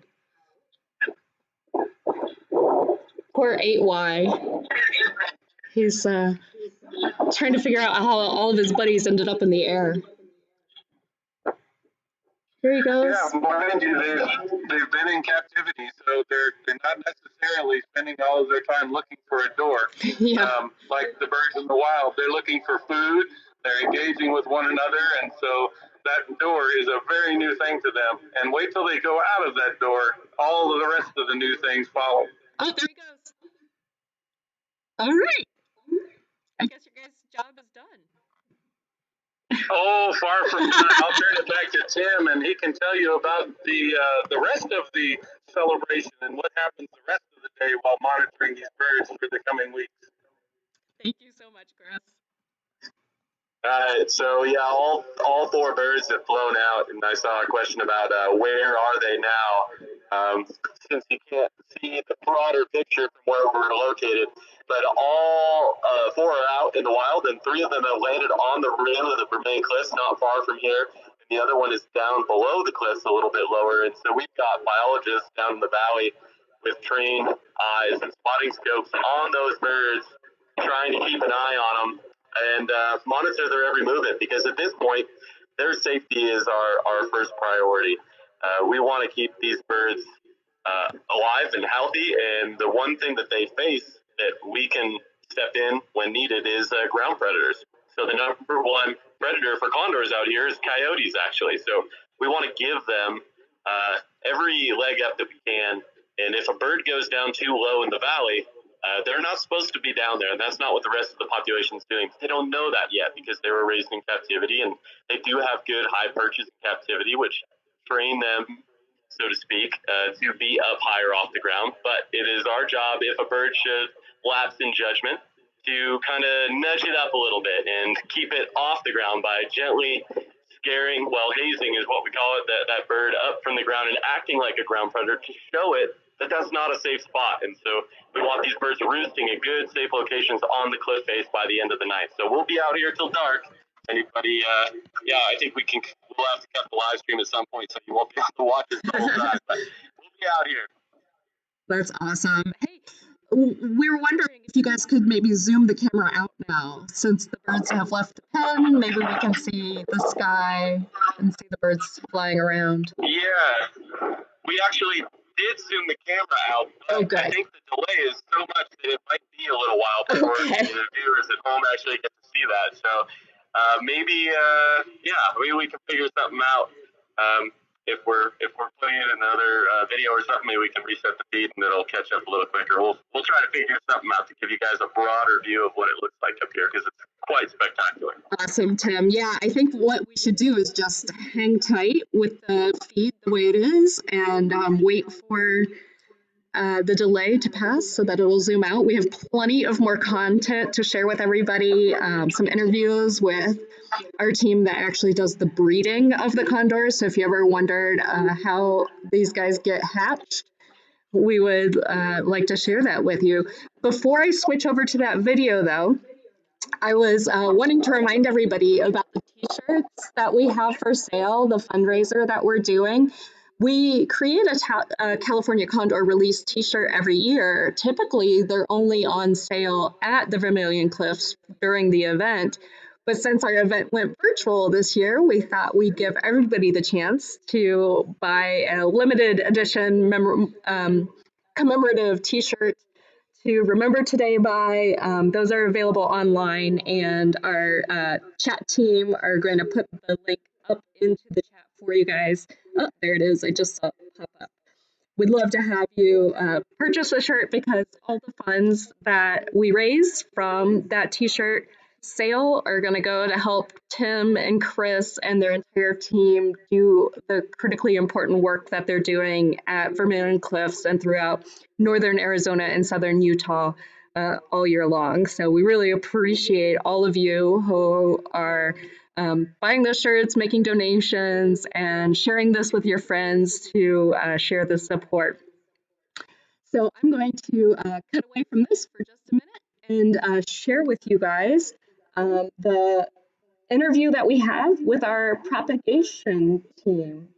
A: Poor 8Y. He's trying to figure out how all of his buddies ended up in the air. Here he goes.
L: Yeah, mind you, they've been in captivity, so they're not necessarily spending all of their time looking for a door.
A: Yeah.
L: Like the birds in the wild, they're looking for food, they're engaging with one another, and so that door is a very new thing to them. And wait till they go out of that door, all of the rest of the new things follow.
A: Oh, there he goes. All right. I guess your guys' job is done.
L: Oh, far from done. I'll turn it back to Tim, and he can tell you about the rest of the celebration and what happens the rest of the day while monitoring these birds for the coming weeks.
A: Thank you so much, Chris.
K: So yeah, all four birds have flown out, and I saw a question about where are they now? Since you can't see the broader picture from where we're located, but all four are out in the wild, and three of them have landed on the rim of the Vermilion Cliffs, not far from here. And the other one is down below the cliffs, a little bit lower. And so we've got biologists down in the valley with trained eyes and spotting scopes on those birds, trying to keep an eye on them and monitor their every movement, because at this point, their safety is our first priority. We want to keep these birds alive and healthy, and the one thing that they face that we can step in when needed is ground predators. So the number one predator for condors out here is coyotes, actually. So we want to give them every leg up that we can, and if a bird goes down too low in the valley, they're not supposed to be down there, and that's not what the rest of the population is doing. They don't know that yet because they were raised in captivity, and they do have good high perches in captivity, which train them, so to speak, to be up higher off the ground. But it is our job, if a bird should lapse in judgment, to kind of nudge it up a little bit and keep it off the ground by gently scaring, well, hazing is what we call it, that bird up from the ground and acting like a ground predator to show it that that's not a safe spot. And so we want these birds roosting at good, safe locations on the cliff face by the end of the night. So we'll be out here till dark. Anybody, I think we'll have to cut the live stream at some point, so you won't be able to watch us the whole time, but we'll be out here.
A: That's awesome. Hey, we were wondering if you guys could maybe zoom the camera out now, since the birds have left the pen. Maybe we can see the sky and see the birds flying around.
K: Yeah, we actually did zoom the camera out, but I think the delay is so much that it might be a little while before the viewers at home actually get to see that. So maybe we can figure something out. If we're putting in another video or something, maybe we can reset the feed and it'll catch up a little quicker. We'll try to figure something out to give you guys a broader view of what it looks like up here, because it's quite spectacular.
A: Awesome, Tim. Yeah, I think what we should do is just hang tight with the feed the way it is and wait for the delay to pass so that it will zoom out. We have plenty of more content to share with everybody, some interviews with our team that actually does the breeding of the condors. So if you ever wondered how these guys get hatched, we would like to share that with you. Before I switch over to that video, though, I was wanting to remind everybody about the t-shirts that we have for sale, the fundraiser that we're doing. We create a California Condor release t-shirt every year. Typically, they're only on sale at the Vermilion Cliffs during the event. But since our event went virtual this year, we thought we'd give everybody the chance to buy a limited edition commemorative t-shirt to remember today by. Those are available online, and our chat team are going to put the link up into the chat for you guys. Oh, there it is. I just saw it pop up. We'd love to have you purchase a shirt, because all the funds that we raise from that t-shirt sale are going to go to help Tim and Chris and their entire team do the critically important work that they're doing at Vermilion Cliffs and throughout northern Arizona and southern Utah. all year long. So we really appreciate all of you who are buying those shirts, making donations, and sharing this with your friends to share the support. So I'm going to cut away from this for just a minute and share with you guys the interview that we have with our propagation team.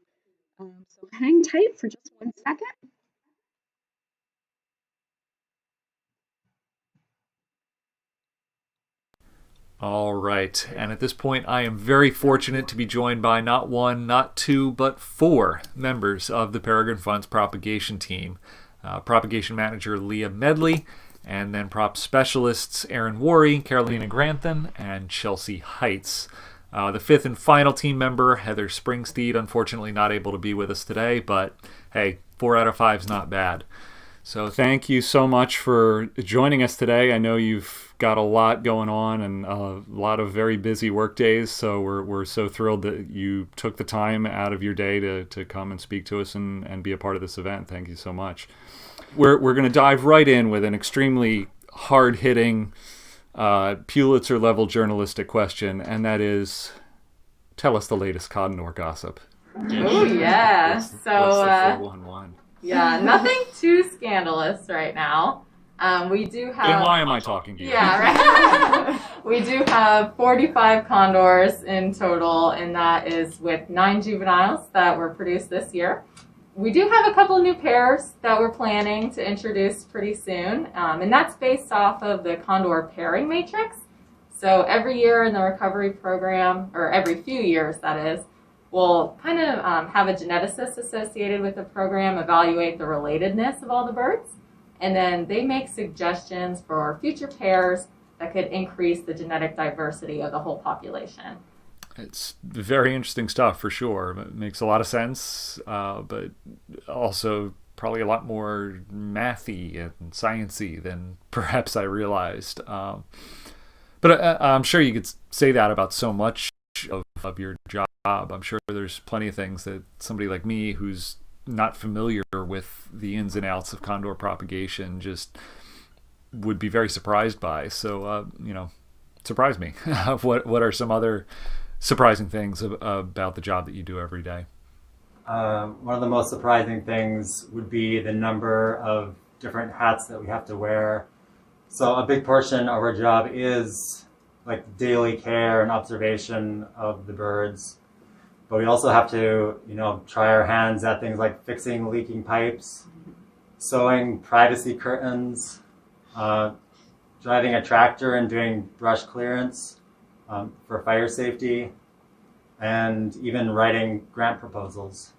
A: So hang tight for just 1 second.
M: All right, and at this point I am very fortunate to be joined by not one, not two, but 4 members of the Peregrine Fund's propagation team. Propagation manager Leah Medley, and then prop specialists Aaron Worry, Carolina Grantham, and Chelsea Heights. The 5th and final team member, Heather Springsteed, unfortunately not able to be with us today, but hey, 4 out of 5 is not bad. So thank you so much for joining us today. I know you've got a lot going on and a lot of very busy work days, so we're so thrilled that you took the time out of your day to come and speak to us and be a part of this event. Thank you so much. We're going to dive right in with an extremely hard-hitting Pulitzer-level journalistic question, and that is, tell us the latest Condor gossip.
N: Oh, yeah.
M: What's the 411?
N: Yeah, nothing too scandalous right now. We do have...
M: Then why am I talking to you?
N: Yeah, right. We do have 45 condors in total, and that is with 9 juveniles that were produced this year. We do have a couple of new pairs that we're planning to introduce pretty soon, and that's based off of the Condor pairing matrix. So every year in the recovery program, or every few years that is, we'll kind of have a geneticist associated with the program evaluate the relatedness of all the birds, and then they make suggestions for future pairs that could increase the genetic diversity of the whole population.
M: It's very interesting stuff for sure. It makes a lot of sense, but also probably a lot more mathy and sciencey than perhaps I realized. But I'm sure you could say that about so much of your job. I'm sure there's plenty of things that somebody like me who's not familiar with the ins and outs of condor propagation just would be very surprised by. So, surprise me. What are some other surprising things about the job that you do every day?
O: One of the most surprising things would be the number of different hats that we have to wear. So a big portion of our job is like daily care and observation of the birds. But we also have to, try our hands at things like fixing leaking pipes, sewing privacy curtains, driving a tractor and doing brush clearance for fire safety, and even writing grant proposals.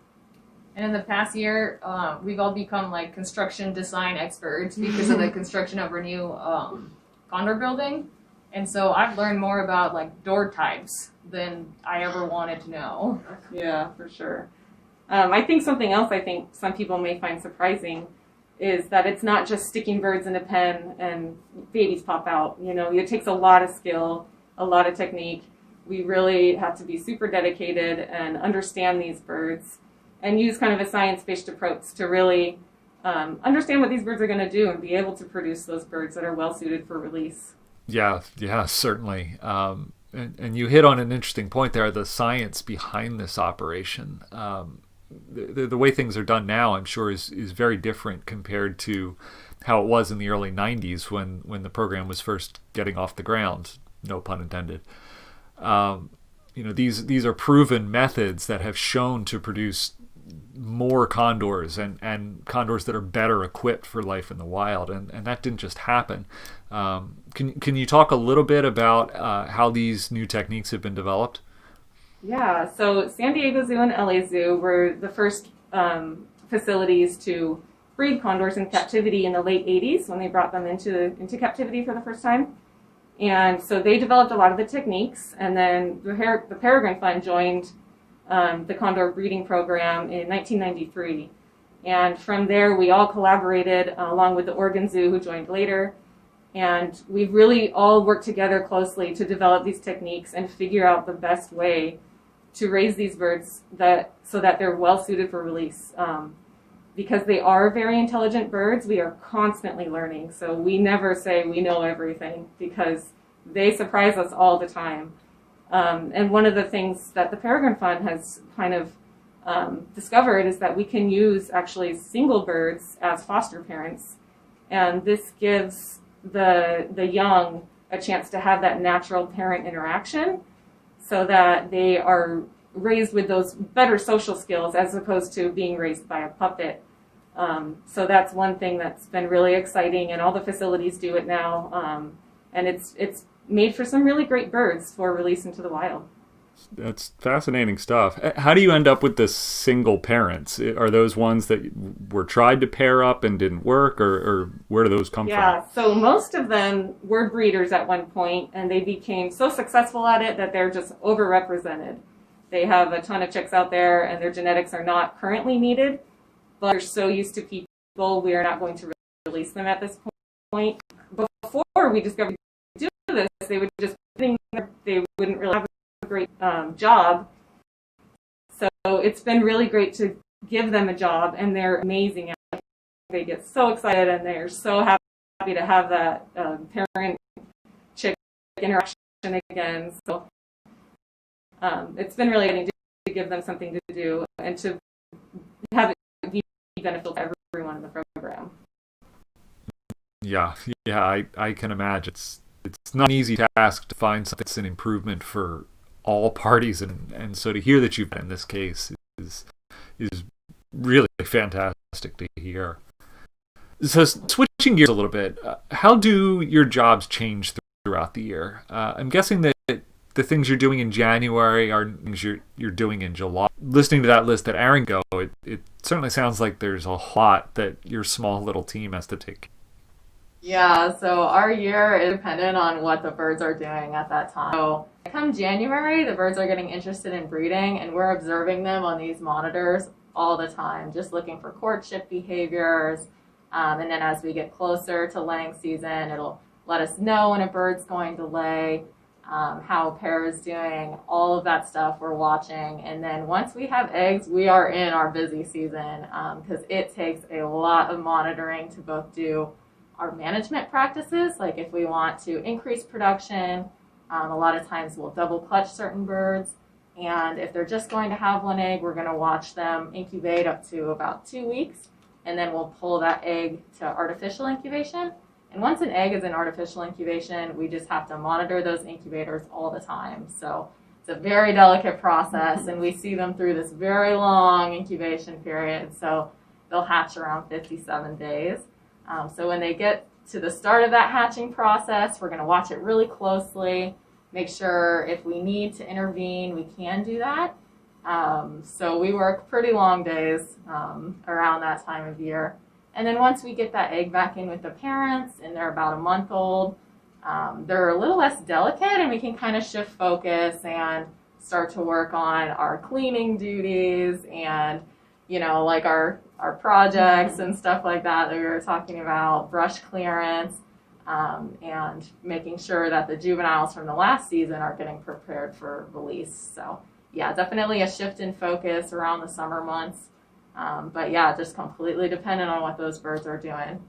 N: And in the past year, we've all become like construction design experts because of the construction of our new Condor building. And so I've learned more about like door types than I ever wanted to know.
P: Yeah, for sure. I think something else I think some people may find surprising is that it's not just sticking birds in a pen and babies pop out. It takes a lot of skill, a lot of technique. We really have to be super dedicated and understand these birds and use kind of a science-based approach to really understand what these birds are going to do and be able to produce those birds that are well suited for release.
M: Yeah, certainly. And you hit on an interesting point there, the science behind this operation. The way things are done now, I'm sure, is very different compared to how it was in the early 90s when the program was first getting off the ground, no pun intended. These are proven methods that have shown to produce more condors and condors that are better equipped for life in the wild, and that didn't just happen. Can you talk a little bit about how these new techniques have been developed?
P: Yeah, so San Diego Zoo and LA Zoo were the first facilities to breed condors in captivity in the late 80s when they brought them into captivity for the first time. And so they developed a lot of the techniques, and then the Peregrine Fund joined the Condor breeding program in 1993. And from there, we all collaborated along with the Oregon Zoo, who joined later. And we've really all worked together closely to develop these techniques and figure out the best way to raise these birds so that they're well suited for release. because they are very intelligent birds, we are constantly learning. So we never say we know everything because they surprise us all the time. And one of the things that the Peregrine Fund has kind of discovered is that we can use actually single birds as foster parents. And this gives the young a chance to have that natural parent interaction so that they are raised with those better social skills as opposed to being raised by a puppet. So that's one thing that's been really exciting, and all the facilities do it now. And it's made for some really great birds for release into the wild.
M: That's fascinating stuff. How do you end up with the single parents? Are those ones that were tried to pair up and didn't work, or where do those come from?
P: Yeah, so most of them were breeders at one point, and they became so successful at it that they're just overrepresented. They have a ton of chicks out there, and their genetics are not currently needed, but they're so used to people, we are not going to release them at this point. Before we discovered do this, they would just they wouldn't really have a great job. So it's been really great to give them a job, and they're amazing at it. They get so excited, and they're so happy to have that parent-chick interaction again. So it's been really exciting to give them something to do and to have it be beneficial to everyone in the program.
M: Yeah, I can imagine. It's not an easy task to find something that's an improvement for all parties, and so to hear that you've been in this case is really fantastic to hear. So switching gears a little bit, how do your jobs change throughout the year? I'm guessing that the things you're doing in January are things you're doing in July. Listening to that list that Aaron go, it certainly sounds like there's a lot that your small little team has to take.
N: Yeah, so our year is dependent on what the birds are doing at that time. So come January, the birds are getting interested in breeding, and we're observing them on these monitors all the time, just looking for courtship behaviors. And then as we get closer to laying season, it'll let us know when a bird's going to lay, how a pair is doing, all of that stuff we're watching. And then once we have eggs, we are in our busy season because it takes a lot of monitoring to both do our management practices, like if we want to increase production, a lot of times we'll double clutch certain birds, and if they're just going to have one egg, we're going to watch them incubate up to about 2 weeks, and then we'll pull that egg to artificial incubation. And once an egg is in artificial incubation, we just have to monitor those incubators all the time. So it's a very delicate process, and we see them through this very long incubation period. So they'll hatch around 57 days. So when they get to the start of that hatching process, we're going to watch it really closely, make sure if we need to intervene, we can do that. So we work pretty long days around that time of year. And then once we get that egg back in with the parents and they're about a month old, they're a little less delicate, and we can kind of shift focus and start to work on our cleaning duties and, like our projects and stuff like that we were talking about, brush clearance, and making sure that the juveniles from the last season are getting prepared for release. So yeah, definitely a shift in focus around the summer months. But yeah, just completely dependent on what those birds are doing.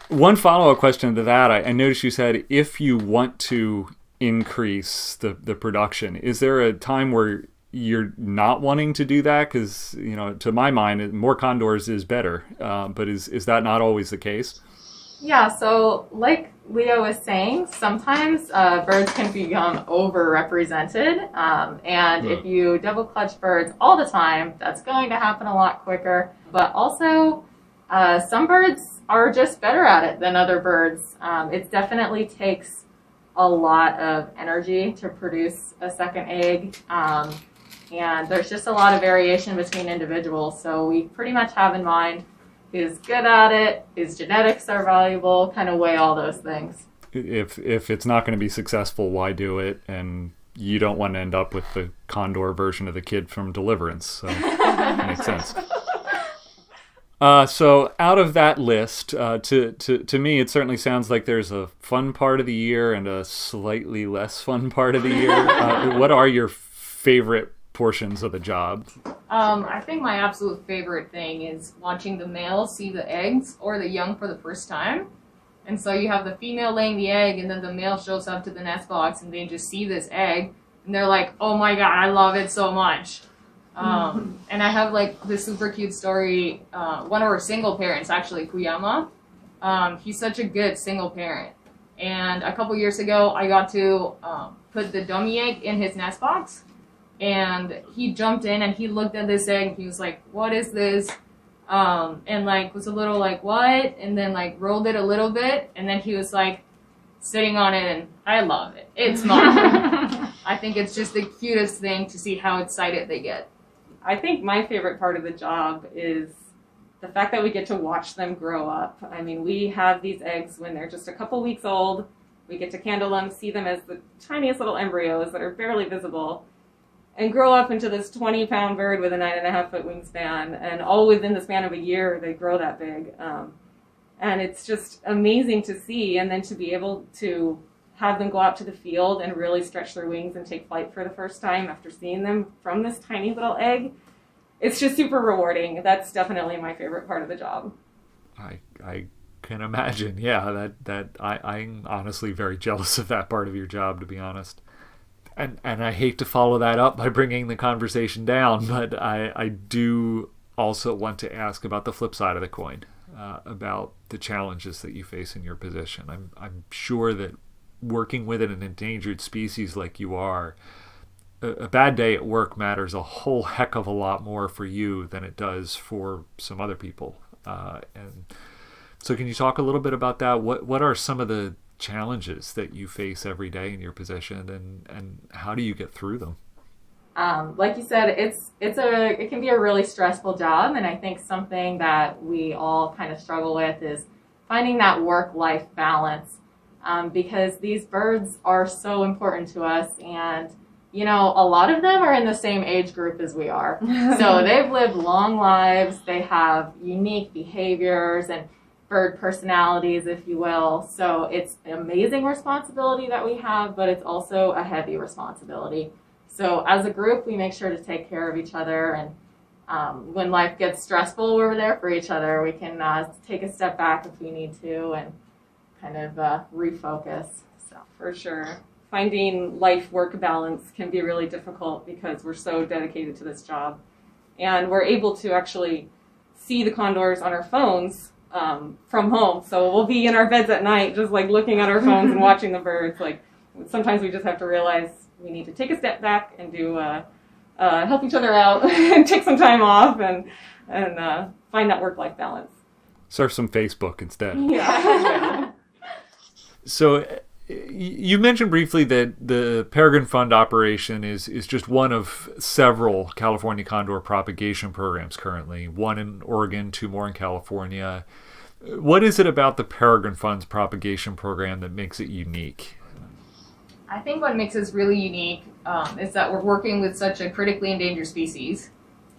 M: One follow-up question to that, I noticed you said if you want to increase the production, is there a time where you're not wanting to do that? Because, to my mind, more condors is better. But is that not always the case?
N: Yeah, so like Leo was saying, sometimes birds can become overrepresented. And if you double clutch birds all the time, that's going to happen a lot quicker. But also, some birds are just better at it than other birds. It definitely takes a lot of energy to produce a second egg. And there's just a lot of variation between individuals. So we pretty much have in mind who's good at it, whose genetics are valuable, kind of weigh all those things.
M: If it's not going to be successful, why do it? And you don't want to end up with the Condor version of the kid from Deliverance. So that makes sense. So out of that list, to me, it certainly sounds like there's a fun part of the year and a slightly less fun part of the year. What are your favorite portions of the job.
P: I think my absolute favorite thing is watching the male see the eggs or the young for the first time. And so you have the female laying the egg, and then the male shows up to the nest box, and they just see this egg, and they're like, "Oh my god, I love it so much." And I have like this super cute story. One of our single parents, actually, Kuyama, he's such a good single parent. And a couple years ago, I got to put the dummy egg in his nest box, and he jumped in and he looked at this egg and he was like, "What is this?" And like was a little like, "What?" And then like rolled it a little bit, and then he was like sitting on it, and I love it. It's mine. I think it's just the cutest thing to see how excited they get.
N: I think my favorite part of the job is the fact that we get to watch them grow up. I mean, we have these eggs when they're just a couple weeks old. We get to candle them, see them as the tiniest little embryos that are barely visible, and grow up into this 20-pound bird with a 9.5-foot wingspan. And all within the span of a year, they grow that big. And it's just amazing to see, and then to be able to have them go out to the field and really stretch their wings and take flight for the first time after seeing them from this tiny little egg. It's just super rewarding. That's definitely my favorite part of the job.
M: I can imagine. Yeah, I'm honestly very jealous of that part of your job, to be honest. And I hate to follow that up by bringing the conversation down, but I do also want to ask about the flip side of the coin, about the challenges that you face in your position. I'm sure that working with an endangered species like you are, a bad day at work matters a whole heck of a lot more for you than it does for some other people. And so can you talk a little bit about that? What are some of the challenges that you face every day in your position, and how do you get through them?
N: Like you said, it can be a really stressful job, and I think something that we all kind of struggle with is finding that work-life balance, because these birds are so important to us, and you know, a lot of them are in the same age group as we are. So they've lived long lives, they have unique behaviors and bird personalities, if you will. So it's an amazing responsibility that we have, but it's also a heavy responsibility. So as a group, we make sure to take care of each other, and when life gets stressful, we're there for each other. We can take a step back if we need to and kind of refocus. So for sure, finding life-work balance can be really difficult because we're so dedicated to this job. And we're able to actually see the condors on our phones from home. So we'll be in our beds at night just like looking at our phones and watching the birds. Like sometimes we just have to realize we need to take a step back and do help each other out and take some time off and find that work-life balance.
M: Surf some Facebook instead.
N: Yeah.
M: So you mentioned briefly that the Peregrine Fund operation is just one of several California Condor propagation programs currently, one in Oregon, 2 more in California. What is it about the Peregrine Fund's propagation program that makes it unique?
P: I think what makes us really unique is that we're working with such a critically endangered species.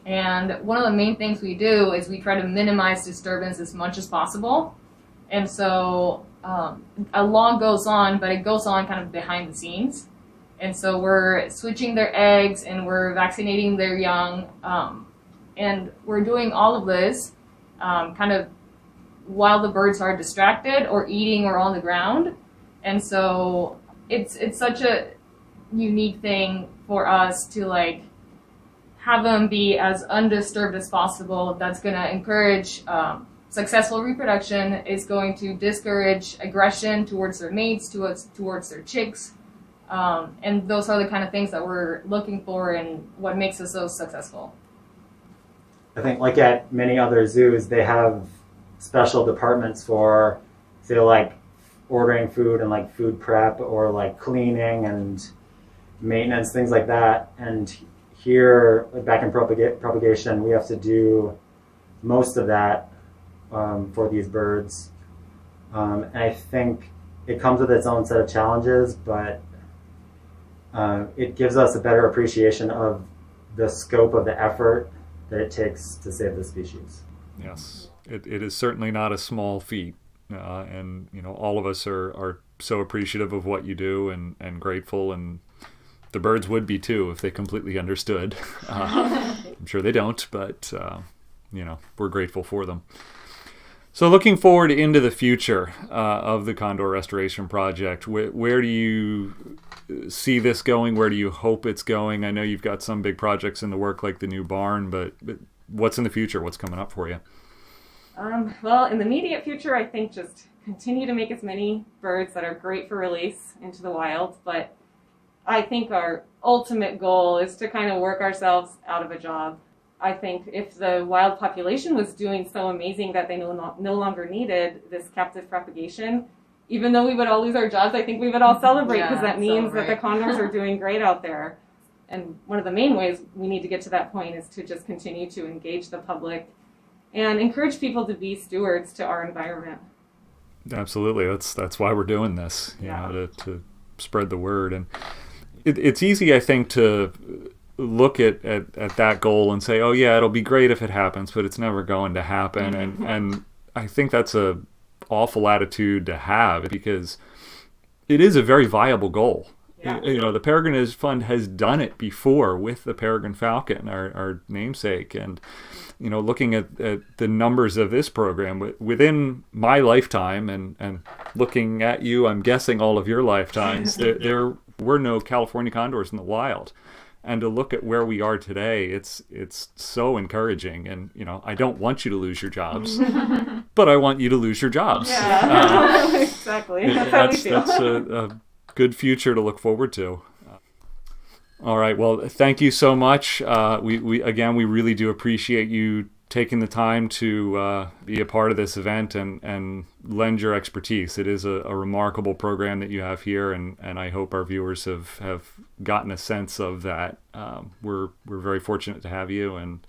P: And one of the main things we do is we try to minimize disturbance as much as possible. And so a lot goes on, but it goes on kind of behind the scenes. And so we're switching their eggs and we're vaccinating their young. And we're doing all of this kind of while the birds are distracted or eating or on the ground. And so it's such a unique thing for us to like have them be as undisturbed as possible. That's going to encourage successful reproduction, is going to discourage aggression towards their mates, towards their chicks. And those are the kind of things that we're looking for and what makes us so successful.
O: I think like at many other zoos, they have special departments for, say, like ordering food and like food prep or like cleaning and maintenance, things like that. And here, back in propagation, we have to do most of that for these birds. And I think it comes with its own set of challenges, but it gives us a better appreciation of the scope of the effort that it takes to save the species.
M: Yes, it is certainly not a small feat. And, you know, all of us are so appreciative of what you do and grateful. And the birds would be too if they completely understood. I'm sure they don't, but we're grateful for them. So looking forward into the future of the Condor Restoration Project, where do you see this going? Where do you hope it's going? I know you've got some big projects in the work like the new barn, but what's in the future? What's coming up for you?
P: Well, in the immediate future, I think just continue to make as many birds that are great for release into the wild. But I think our ultimate goal is to kind of work ourselves out of a job. I think if the wild population was doing so amazing that they no longer needed this captive propagation, even though we would all lose our jobs, I think we would all celebrate, because that means that the condors are doing great out there. And one of the main ways we need to get to that point is to just continue to engage the public and encourage people to be stewards to our environment.
M: Absolutely. That's why we're doing this, you know, to spread the word. And it's easy, I think, to look at that goal and say, oh yeah, it'll be great if it happens, but it's never going to happen. And I think that's a awful attitude to have, because it is a very viable goal. Yeah. You know, the Peregrine Fund has done it before with the peregrine falcon, our namesake. And, you know, looking at the numbers of this program within my lifetime and looking at you, I'm guessing all of your lifetimes, there were no California condors in the wild. And to look at where we are today, it's so encouraging. And, you know, I don't want you to lose your jobs, but I want you to lose your jobs.
P: Yeah, exactly. That's how we feel.
M: That's a good future to look forward to. All right. Well, thank you so much. We really do appreciate you taking the time to be a part of this event and lend your expertise. It is a remarkable program that you have here, and I hope our viewers have gotten a sense of that. We're very fortunate to have you, and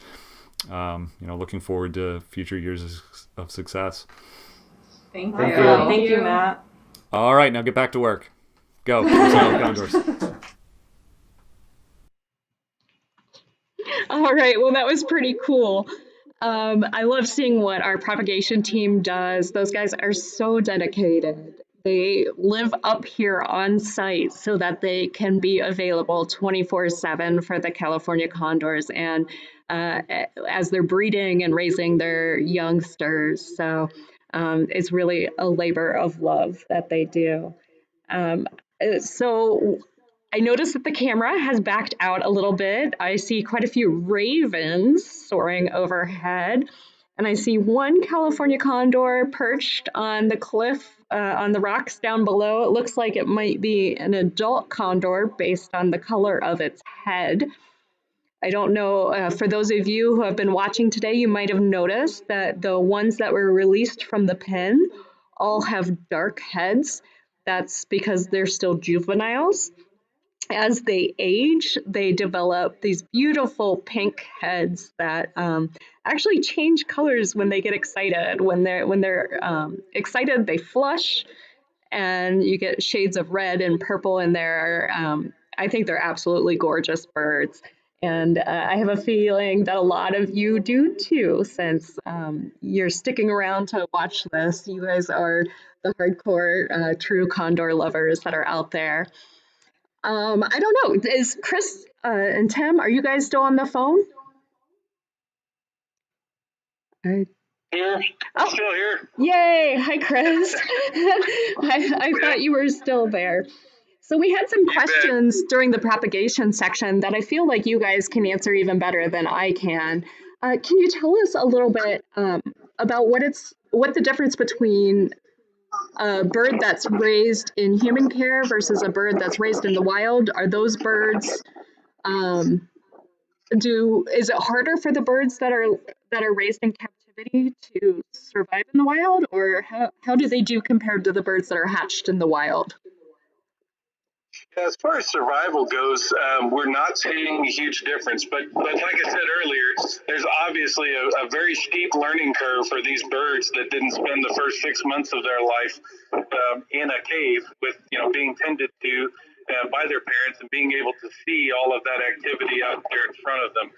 M: looking forward to future years of success.
P: Thank you. Thank you, Matt.
M: All right, now get back to work. Go. Condors.
A: All right, well, that was pretty cool. I love seeing what our propagation team does. Those guys are so dedicated. They live up here on site so that they can be available 24/7 for the California condors and as they're breeding and raising their youngsters. So it's really a labor of love that they do. So I noticed that the camera has backed out a little bit. I see quite a few ravens soaring overhead, and I see one California condor perched on the cliff on the rocks down below. It looks like it might be an adult condor based on the color of its head. I don't know, for those of you who have been watching today, you might have noticed that the ones that were released from the pen all have dark heads. That's because they're still juveniles. As they age, they develop these beautiful pink heads that actually change colors when they get excited. When they're excited, they flush, and you get shades of red and purple in there. I think they're absolutely gorgeous birds. And I have a feeling that a lot of you do too, since you're sticking around to watch this. You guys are the hardcore true condor lovers that are out there. I don't know. Is Chris and Tim, are you guys still on the phone?
L: Here. I'm still here.
A: Yay. Hi, Chris. I thought you were still there. So we had some questions during the propagation section that I feel like you guys can answer even better than I can. Can you tell us a little bit about what the difference between a bird that's raised in human care versus a bird that's raised in the wild? Are those birds, is it harder for the birds that are raised in captivity to survive in the wild, or how do they do compared to the birds that are hatched in the wild?
L: As far as survival goes, we're not seeing a huge difference. But like I said earlier, there's obviously a very steep learning curve for these birds that didn't spend the first 6 months of their life in a cave with, being tended to by their parents and being able to see all of that activity out there in front of them.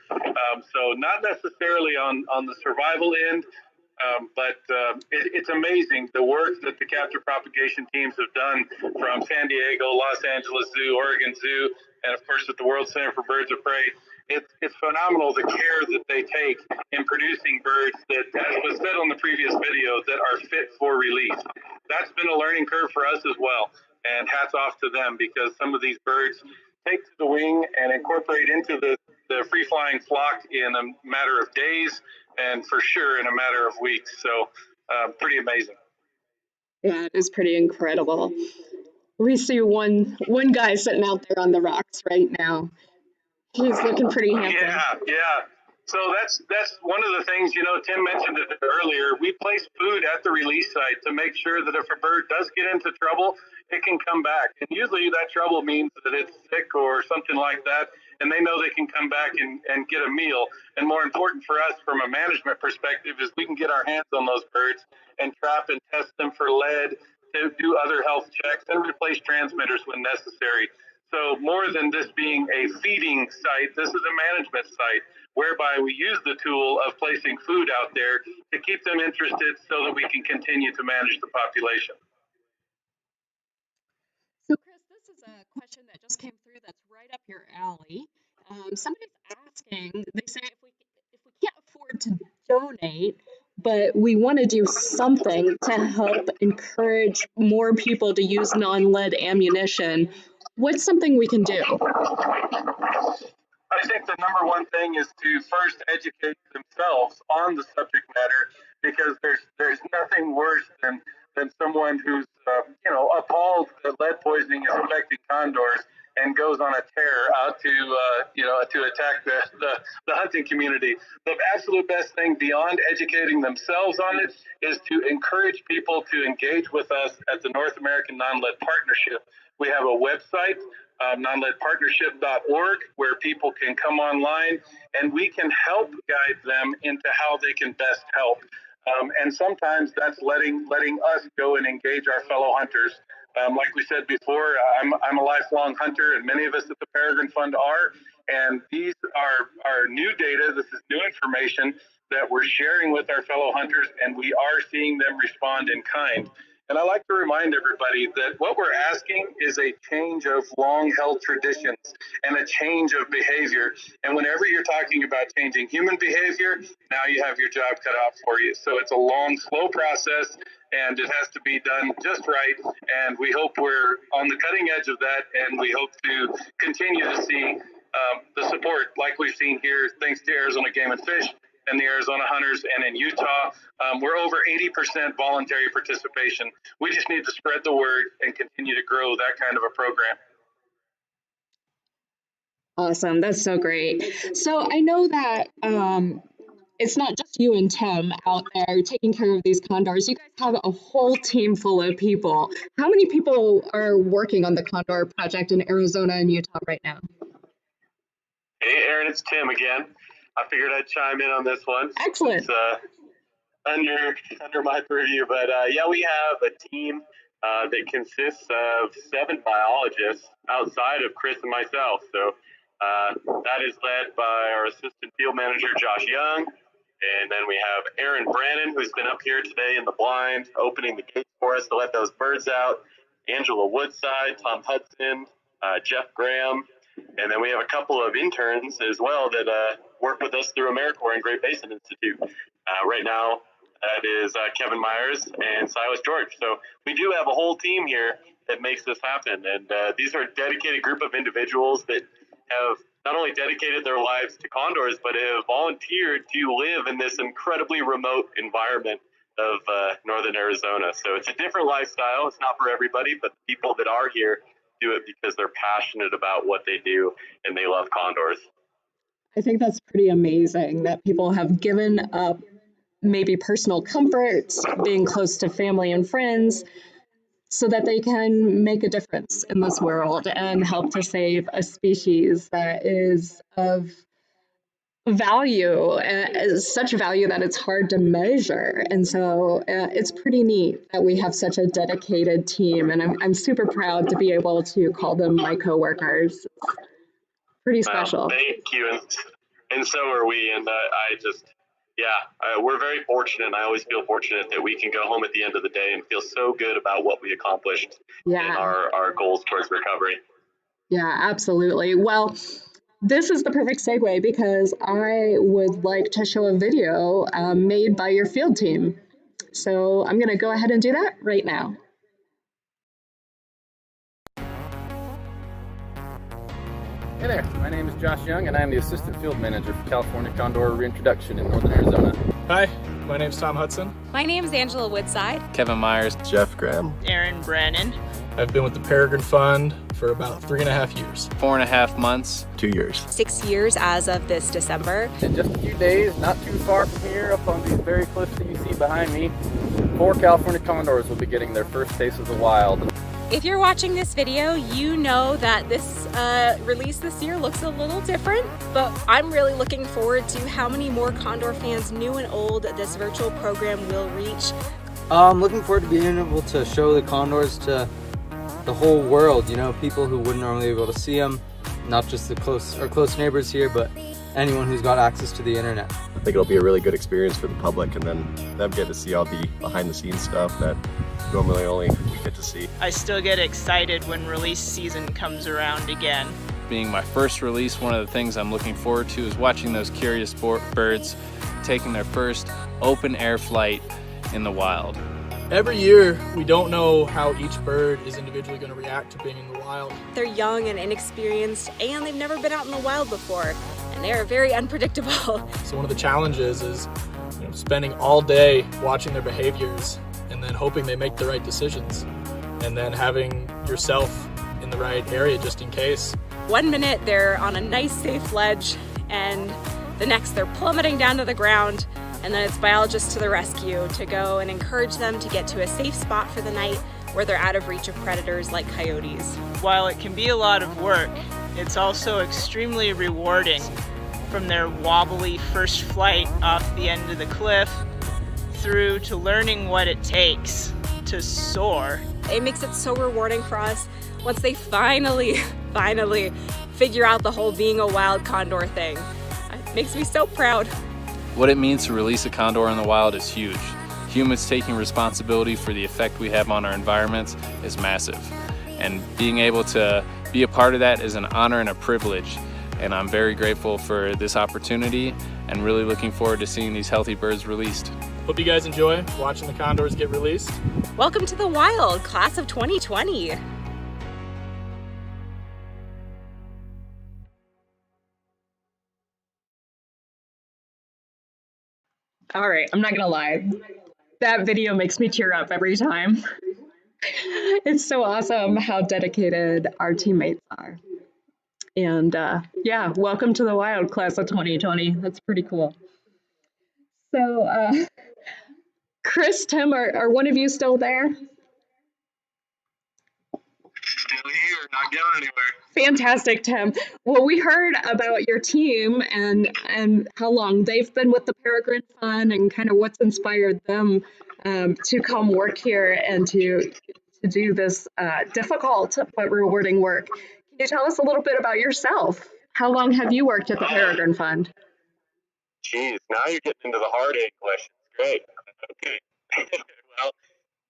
L: So not necessarily on the survival end. It's amazing the work that the captive propagation teams have done from San Diego, Los Angeles Zoo, Oregon Zoo, and of course at the World Center for Birds of Prey. It's phenomenal the care that they take in producing birds that, as was said on the previous video, that are fit for release. That's been a learning curve for us as well, and hats off to them, because some of these birds take to the wing and incorporate into the free-flying flock in a matter of days, and for sure in a matter of weeks. So pretty amazing.
A: Yeah, it is pretty incredible. We see one guy sitting out there on the rocks right now. He's looking pretty handsome.
L: Yeah. So that's one of the things, Tim mentioned it earlier. We place food at the release site to make sure that if a bird does get into trouble, it can come back. And usually that trouble means that it's sick or something like that, and they know they can come back and get a meal. And more important for us from a management perspective is we can get our hands on those birds and trap and test them for lead, to do other health checks, and replace transmitters when necessary. So more than this being a feeding site, this is a management site whereby we use the tool of placing food out there to keep them interested so that we can continue to manage the population.
A: So Chris, this is a question that just came through that's right up your alley. Somebody's asking, they say if we can't afford to donate, but we want to do something to help encourage more people to use non-lead ammunition, what's something we can do?
L: I think the number one thing is to first educate themselves on the subject matter, because there's nothing worse than someone who's appalled that lead poisoning is affecting condors and goes on a tear out to attack the hunting community. The absolute best thing beyond educating themselves on it is to encourage people to engage with us at the North American Non-Lead Partnership. We have a website, nonleadpartnership.org, where people can come online and we can help guide them into how they can best help. And sometimes that's letting us go and engage our fellow hunters. Like we said before, I'm a lifelong hunter, and many of us at the Peregrine Fund are. And these are new data. This is new information that we're sharing with our fellow hunters, and we are seeing them respond in kind. And I like to remind everybody that what we're asking is a change of long-held traditions and a change of behavior. And whenever you're talking about changing human behavior, now you have your job cut out for you. So it's a long, slow process, and it has to be done just right. And we hope we're on the cutting edge of that, and we hope to continue to see the support like we've seen here, thanks to Arizona Game and Fish and the Arizona Hunters, and in Utah. We're over 80% voluntary participation. We just need to spread the word and continue to grow that kind of a program.
A: Awesome. That's so great. So I know that it's not just you and Tim out there taking care of these condors. You guys have a whole team full of people. How many people are working on the Condor project in Arizona and Utah right now?
K: Hey, Aaron, it's Tim again. I figured I'd chime in on this one.
A: Excellent.
K: It's under my purview, but yeah, we have a team that consists of 7 biologists outside of Chris and myself. So that is led by our assistant field manager, Josh Young. And then we have Aaron Brannon, who's been up here today in the blind, opening the gates for us to let those birds out. Angela Woodside, Tom Hudson, Jeff Graham. And then we have a couple of interns as well that work with us through AmeriCorps and Great Basin Institute. Right now, that is Kevin Myers and Silas George. So we do have a whole team here that makes this happen. And these are a dedicated group of individuals that have not only dedicated their lives to condors, but have volunteered to live in this incredibly remote environment of northern Arizona. So it's a different lifestyle. It's not for everybody, but the people that are here do it because they're passionate about what they do and they love condors.
A: I think that's pretty amazing that people have given up maybe personal comforts, being close to family and friends, so that they can make a difference in this world and help to save a species that is of value, such value that it's hard to measure. And so it's pretty neat that we have such a dedicated team, and I'm super proud to be able to call them my coworkers. Pretty special.
K: Thank you, and so are we. And we're very fortunate, and I always feel fortunate that we can go home at the end of the day and feel so good about what we accomplished in our goals towards recovery.
A: Yeah, absolutely. Well, this is the perfect segue because I would like to show a video made by your field team. So I'm going to go ahead and do that right now.
Q: Hey there, my name is Josh Young and I am the Assistant Field Manager for California Condor Reintroduction in Northern Arizona.
R: Hi, my name's Tom Hudson.
S: My name's Angela Woodside.
Q: Kevin Myers.
T: Jeff Graham.
U: Aaron Brennan.
R: I've been with the Peregrine Fund for about 3.5 years.
Q: 4.5 months.
T: 2 years.
S: 6 years as of this December.
Q: In just a few days, not too far from here, up on these very cliffs that you see behind me, 4 California Condors will be getting their first taste of the wild.
S: If you're watching this video, you know that this release this year looks a little different, but I'm really looking forward to how many more Condor fans, new and old, this virtual program will reach.
V: I'm looking forward to being able to show the Condors to the whole world, you know, people who wouldn't normally be able to see them, not just the close neighbors here, but anyone who's got access to the internet.
T: I think it'll be a really good experience for the public, and then them get to see all the behind the scenes stuff that normally only we get to see.
U: I still get excited when release season comes around again.
Q: Being my first release, one of the things I'm looking forward to is watching those curious birds taking their first open air flight in the wild.
R: Every year, we don't know how each bird is individually going to react to being in the wild.
S: They're young and inexperienced, and they've never been out in the wild before, and they're very unpredictable.
R: So one of the challenges is spending all day watching their behaviors and then hoping they make the right decisions, and then having yourself in the right area just in case.
S: 1 minute they're on a nice safe ledge, and the next they're plummeting down to the ground, and then it's biologists to the rescue to go and encourage them to get to a safe spot for the night where they're out of reach of predators like coyotes.
U: While it can be a lot of work, it's also extremely rewarding. From their wobbly first flight off the end of the cliff through to learning what it takes to soar.
S: It makes it so rewarding for us once they finally figure out the whole being a wild condor thing. It makes me so proud.
Q: What it means to release a condor in the wild is huge. Humans taking responsibility for the effect we have on our environments is massive. And being able to be a part of that is an honor and a privilege. And I'm very grateful for this opportunity and really looking forward to seeing these healthy birds released.
R: Hope you guys enjoy watching the condors get released.
S: Welcome to the wild, class of 2020.
A: All right, I'm not gonna lie. That video makes me tear up every time. It's so awesome how dedicated our teammates are. And yeah, welcome to the wild, class of 2020. That's pretty cool. So, Chris, Tim, are one of you still there?
K: Still here, not going anywhere.
A: Fantastic, Tim. Well, we heard about your team and how long they've been with the Peregrine Fund and kind of what's inspired them to come work here and to do this difficult but rewarding work. Can you tell us a little bit about yourself? How long have you worked at the Peregrine Fund?
K: Geez, now you're getting into the heartache questions. Great. Okay. Well,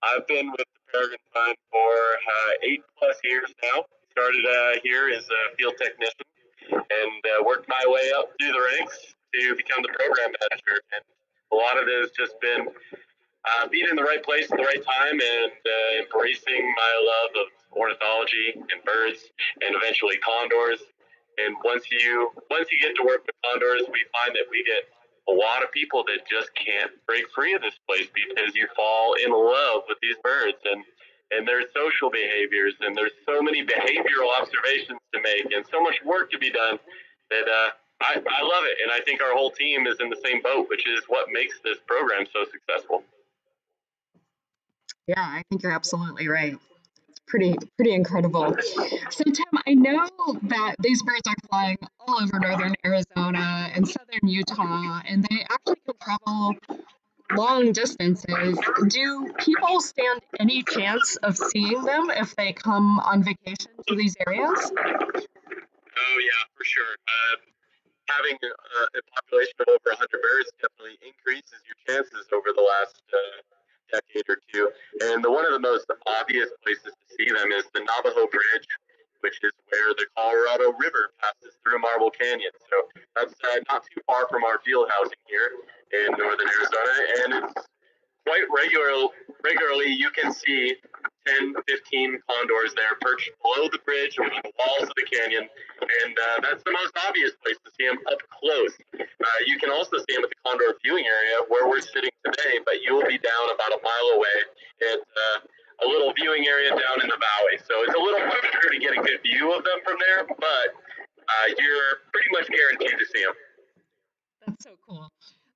K: I've been with the Peregrine Fund for 8+ years now. Started here as a field technician and worked my way up through the ranks to become the program manager. And a lot of it has just been being in the right place at the right time and embracing my love of ornithology and birds and eventually condors. And once you get to work with condors, we find that we get a lot of people that just can't break free of this place because you fall in love with these birds and their social behaviors, and there's so many behavioral observations to make and so much work to be done that I love it. And I think our whole team is in the same boat, which is what makes this program so successful.
A: Yeah, I think you're absolutely right. It's pretty incredible. So Tim, I know that these birds are flying all over northern Arizona and southern Utah, and they actually can travel long distances. Do people stand any chance of seeing them if they come on vacation to these areas?
K: Oh yeah, for sure. having a population of over 100 birds definitely increases your chances over the last decade or two. And one of the most obvious places to see them is the Navajo Bridge, which is where the Colorado River passes through Marble Canyon. So that's not too far from our field housing here in northern Arizona, and it's quite regularly you can see 10, 15 condors there perched below the bridge or on the walls of the canyon, and that's the most obvious place to see them up close. You can also see them at the condor viewing area where we're sitting today, but you will be down about a mile away at a little viewing area down in the valley. So it's a little harder to get a good view of them from there, but you're pretty much guaranteed to see them.
A: That's so cool.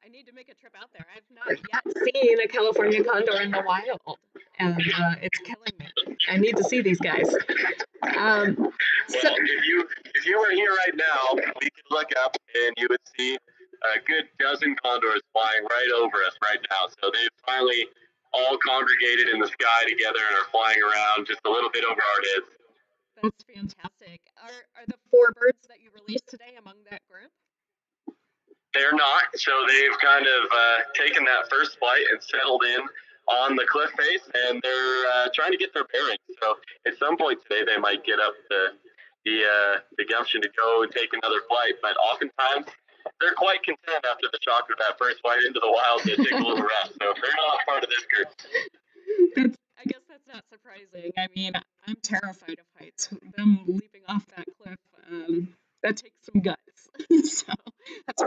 A: I need to make a trip out there. I've not yet seen a California condor in the wild, and it's killing me. I need to see these guys.
K: Well, if you were here right now, we could look up and you would see a good dozen condors flying right over us right now. So they've finally all congregated in the sky together and are flying around just a little bit over our heads.
A: That's fantastic. Are the 4 birds that you released today among that group?
K: They're not, so they've kind of taken that first flight and settled in on the cliff face, and they're trying to get their bearings. So at some point today, they might get up the gumption to go and take another flight. But oftentimes, they're quite content after the shock of that first flight into the wild to take a little rest. So they're not part of this group.
A: I guess that's not surprising. I mean, I'm terrified of heights. Them leaping off that cliff, that takes some guts. So that's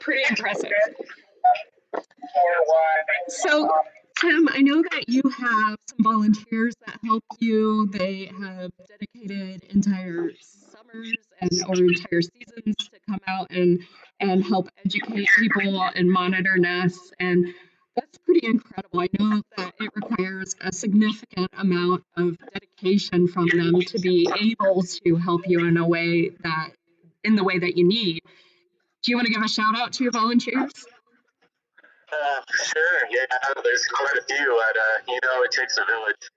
A: pretty impressive. So, Tim, I know that you have some volunteers that help you. They have dedicated entire summers or entire seasons to come out and help educate people and monitor nests. And that's pretty incredible. I know that it requires a significant amount of dedication from them to be able to help you in the way that you need. Do you want to give a shout out to your volunteers?
K: Sure, yeah, there's quite a few. It takes a village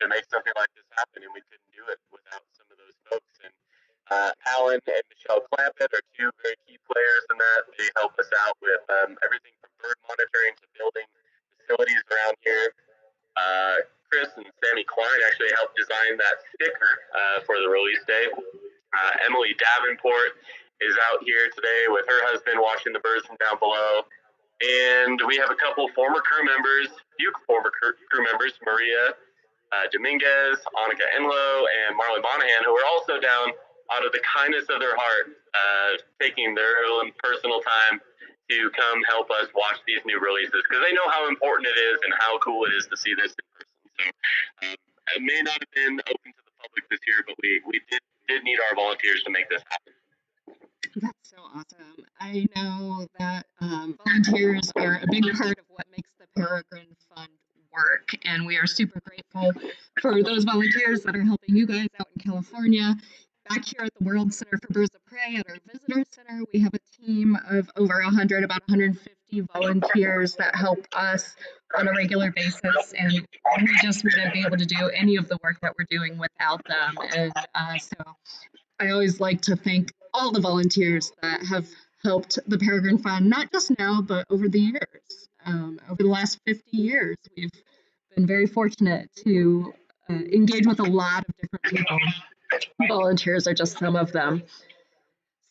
K: to make something like this happen, and we couldn't do it without some of those folks. And Alan and Michelle Clampett are 2 very key players in that. They help us out with everything from bird monitoring to building facilities around here. Chris and Sammy Klein actually helped design that sticker for the release day. Emily Davenport is out here today with her husband watching the birds from down below. And we have a couple former crew members, Maria Dominguez, Annika Enlow, and Marley Monahan, who are also down out of the kindness of their heart, taking their own personal time to come help us watch these new releases, because they know how important it is and how cool it is to see this in person. So it may not have been open to the public this year, but we did need our volunteers to make this happen.
A: That's so awesome. I know that volunteers are a big part of what makes the Peregrine Fund work, and we are super grateful for those volunteers that are helping you guys out in California. Back here at the World Center for Birds of Prey at our visitor center, we have a team of over 100, about 150 volunteers that help us on a regular basis, and we just wouldn't be able to do any of the work that we're doing without them. And so I always like to thank all the volunteers that have helped the Peregrine Fund, not just now, but over the years. Over the last 50 years, we've been very fortunate to engage with a lot of different people. Volunteers are just some of them.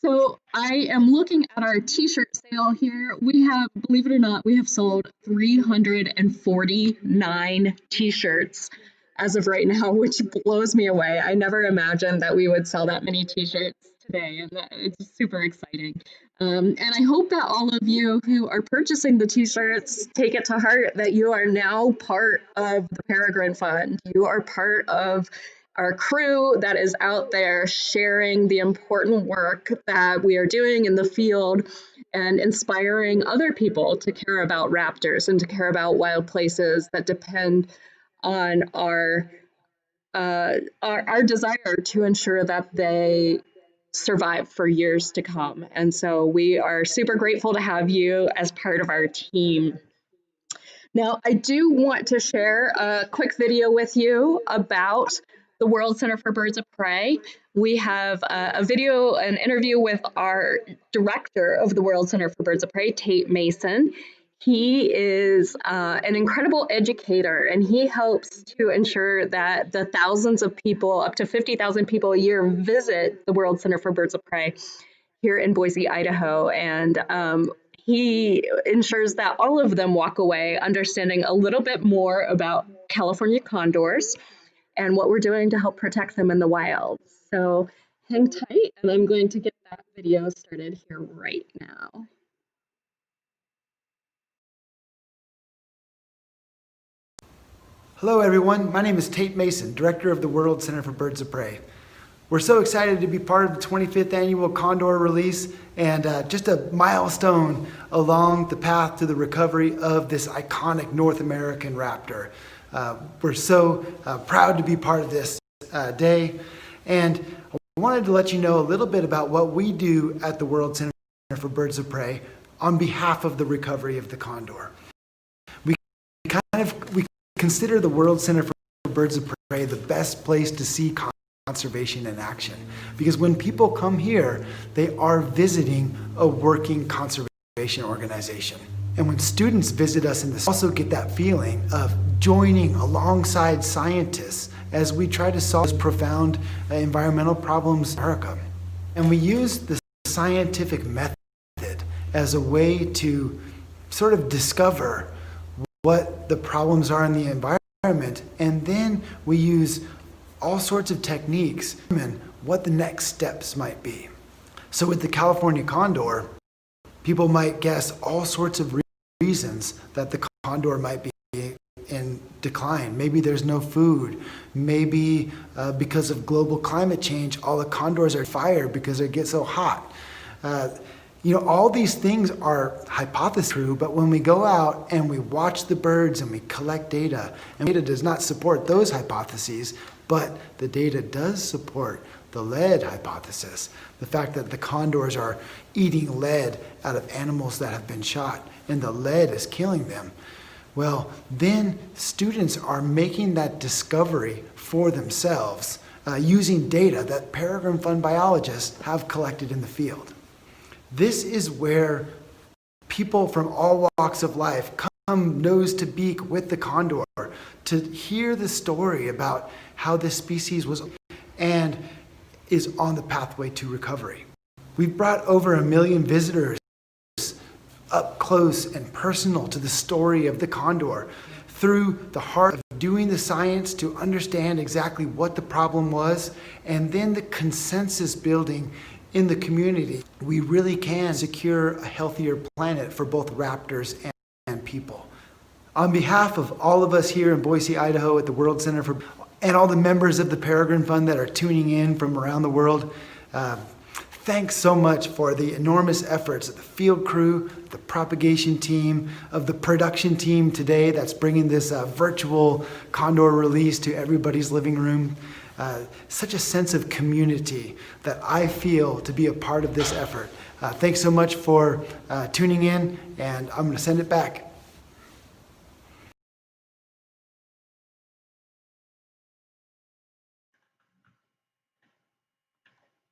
A: So I am looking at our t-shirt sale here. We have, believe it or not, we have sold 349 t-shirts as of right now, which blows me away. I never imagined that we would sell that many t-shirts today, and it's super exciting. And I hope that all of you who are purchasing the t-shirts take it to heart that you are now part of the Peregrine Fund. You are part of our crew that is out there sharing the important work that we are doing in the field and inspiring other people to care about raptors and to care about wild places that depend on our desire to ensure that they survive for years to come. And so we are super grateful to have you as part of our team. Now, I do want to share a quick video with you about the World Center for Birds of Prey. we have a video, an interview with our director of the World Center for Birds of Prey, Tate Mason. He is an incredible educator, and he helps to ensure that the thousands of people, up to 50,000 people a year, visit the World Center for Birds of Prey here in Boise, Idaho. And he ensures that all of them walk away understanding a little bit more about California condors and what we're doing to help protect them in the wild. So hang tight, and I'm going to get that video started here right now.
B: Hello everyone, my name is Tate Mason, Director of the World Center for Birds of Prey. We're so excited to be part of the 25th annual Condor release and just a milestone along the path to the recovery of this iconic North American raptor. We're so proud to be part of this day, and I wanted to let you know a little bit about what we do at the World Center for Birds of Prey on behalf of the recovery of the condor. We consider the World Center for Birds of Prey the best place to see conservation in action, because when people come here, they are visiting a working conservation organization. And when students visit us in this, also get that feeling of joining alongside scientists as we try to solve profound environmental problems in America. And we use the scientific method as a way to sort of discover what the problems are in the environment, and then we use all sorts of techniques and what the next steps might be. So with the California condor, people might guess all sorts of reasons that the condor might be in decline. Maybe there's no food. Maybe because of global climate change, all the condors are fired because it gets so hot. All these things are hypotheses true, but when we go out and we watch the birds and we collect data, and data does not support those hypotheses, but the data does support the lead hypothesis, the fact that the condors are eating lead out of animals that have been shot, and the lead is killing them. Well, then students are making that discovery for themselves using data that Peregrine Fund biologists have collected in the field. This is where people from all walks of life come nose to beak with the condor to hear the story about how this species was and is on the pathway to recovery. We've brought over 1 million visitors up close and personal to the story of the condor through the heart of doing the science to understand exactly what the problem was, and then the consensus building in the community. We really can secure a healthier planet for both raptors and people. On behalf of all of us here in Boise, Idaho at the World Center for, and all the members of the Peregrine Fund that are tuning in from around the world, thanks so much for the enormous efforts of the field crew, the propagation team, of the production team today that's bringing this virtual condor release to everybody's living room. Such a sense of community that I feel to be a part of this effort. Thanks so much for tuning in, and I'm going to send it back.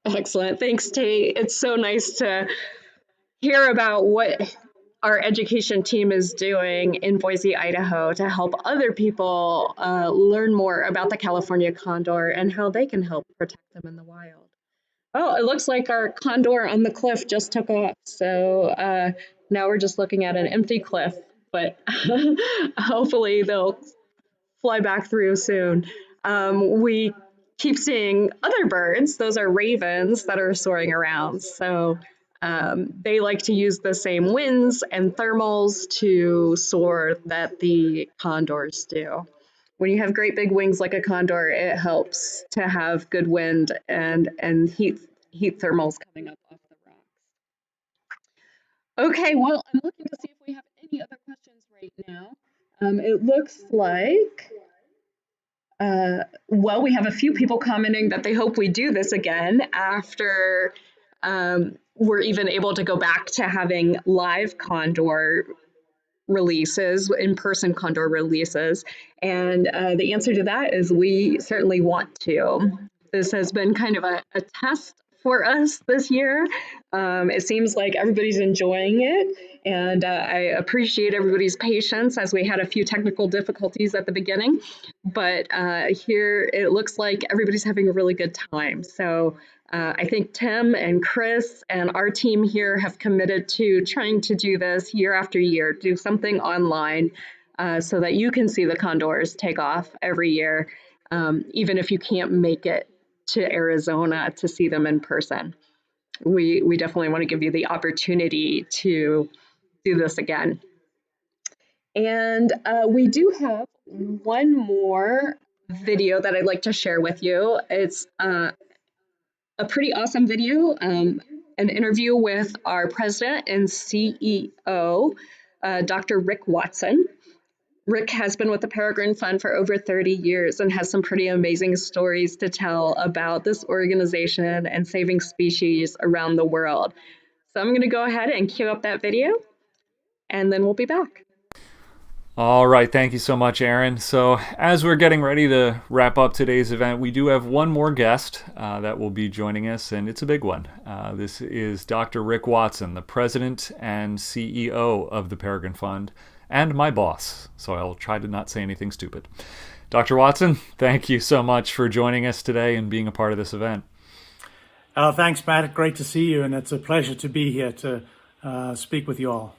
A: Excellent. Thanks, Tate. It's so nice to hear about what our education team is doing in Boise, Idaho to help other people learn more about the California condor and how they can help protect them in the wild. Oh, it looks like our condor on the cliff just took off. So now we're just looking at an empty cliff, but hopefully they'll fly back through soon. We keep seeing other birds. Those are ravens that are soaring around. So they like to use the same winds and thermals to soar that the condors do. When you have great big wings like a condor, it helps to have good wind and heat thermals coming up off the rocks. Okay, well, I'm looking to see if we have any other questions right now. It looks like, well, we have a few people commenting that they hope we do this again after we're even able to go back to having live condor releases, in-person condor releases. And the answer to that is we certainly want to. This has been kind of a test for us this year. It seems like everybody's enjoying it, and I appreciate everybody's patience as we had a few technical difficulties at the beginning. But here it looks like everybody's having a really good time. So I think Tim and Chris and our team here have committed to trying to do this year after year, do something online so that you can see the condors take off every year, even if you can't make it to Arizona to see them in person. We definitely want to give you the opportunity to do this again. And we do have one more video that I'd like to share with you. It's a pretty awesome video, an interview with our president and CEO, Dr. Rick Watson. Rick has been with the Peregrine Fund for over 30 years and has some pretty amazing stories to tell about this organization and saving species around the world. So I'm going to go ahead and cue up that video, and then we'll be back.
M: All right, thank you so much, Aaron. So as we're getting ready to wrap up today's event, we do have one more guest that will be joining us, and it's a big one. This is Dr. Rick Watson, the president and CEO of the Peregrine Fund, and my boss, so I'll try to not say anything stupid. Dr. Watson, thank you so much for joining us today and being a part of this event.
D: Thanks, Matt. Great to see you, and it's a pleasure to be here to speak with you all.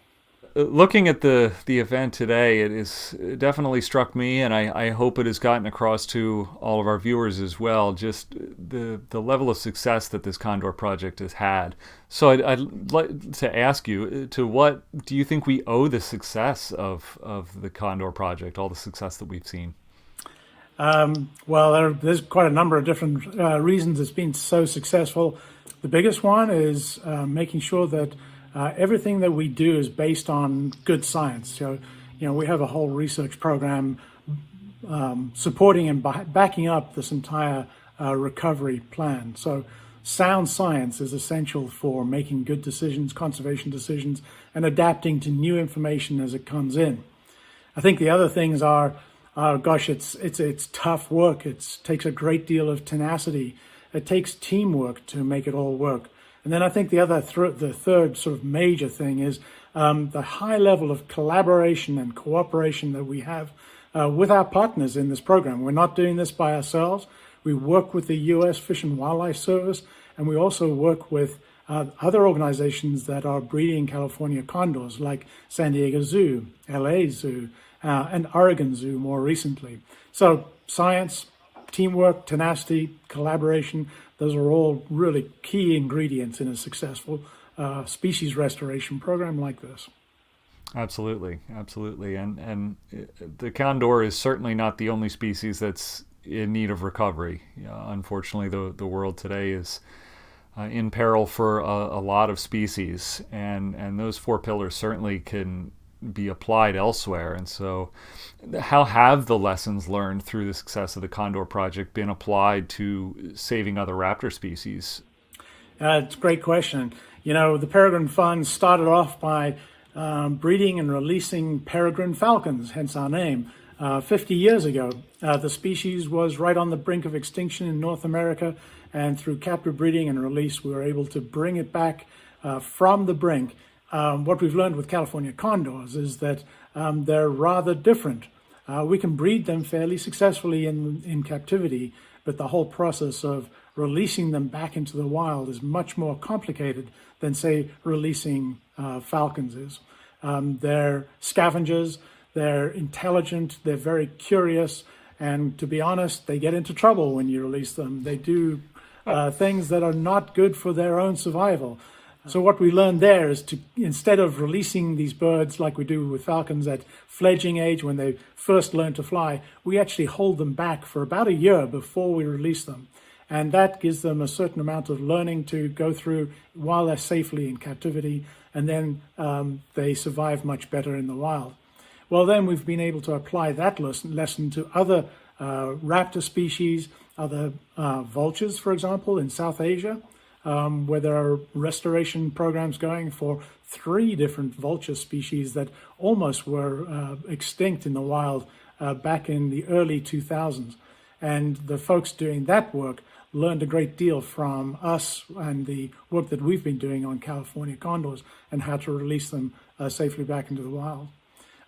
M: Looking at the event today, it is definitely struck me, and I hope it has gotten across to all of our viewers as well, just the level of success that this Condor project has had. So I'd like to ask you, to what do you think we owe the success of the Condor project, all the success that we've seen?
D: Well, there's quite a number of different reasons it's been so successful. The biggest one is making sure that everything that we do is based on good science. So, we have a whole research program supporting and backing up this entire recovery plan. So sound science is essential for making good decisions, conservation decisions, and adapting to new information as it comes in. I think the other things are, it's tough work. It takes a great deal of tenacity. It takes teamwork to make it all work. And then I think the third sort of major thing is the high level of collaboration and cooperation that we have with our partners in this program. We're not doing this by ourselves. We work with the U.S. Fish and Wildlife Service, and we also work with other organizations that are breeding California condors, like San Diego Zoo, LA Zoo, and Oregon Zoo more recently. So science, teamwork, tenacity, collaboration, those are all really key ingredients in a successful species restoration program like this.
M: Absolutely, absolutely. And the condor is certainly not the only species that's in need of recovery. Unfortunately, the world today is in peril for a lot of species, and those four pillars certainly can be applied elsewhere. And so how have the lessons learned through the success of the Condor project been applied to saving other raptor species?
D: It's a great question. The Peregrine Fund started off by breeding and releasing peregrine falcons, hence our name. 50 years ago, the species was right on the brink of extinction in North America, and through captive breeding and release, we were able to bring it back from the brink. What we've learned with California condors is that they're rather different. We can breed them fairly successfully in captivity, but the whole process of releasing them back into the wild is much more complicated than, say, releasing falcons is. They're scavengers, they're intelligent, they're very curious, and to be honest, they get into trouble when you release them. They do things that are not good for their own survival. So what we learned there is to, instead of releasing these birds like we do with falcons at fledgling age when they first learn to fly, we actually hold them back for about a year before we release them. And that gives them a certain amount of learning to go through while they're safely in captivity, and then they survive much better in the wild. Well, then we've been able to apply that lesson to other raptor species, other vultures, for example, in South Asia, where there are restoration programs going for 3 different vulture species that almost were extinct in the wild back in the early 2000s. And the folks doing that work learned a great deal from us and the work that we've been doing on California condors and how to release them safely back into the wild.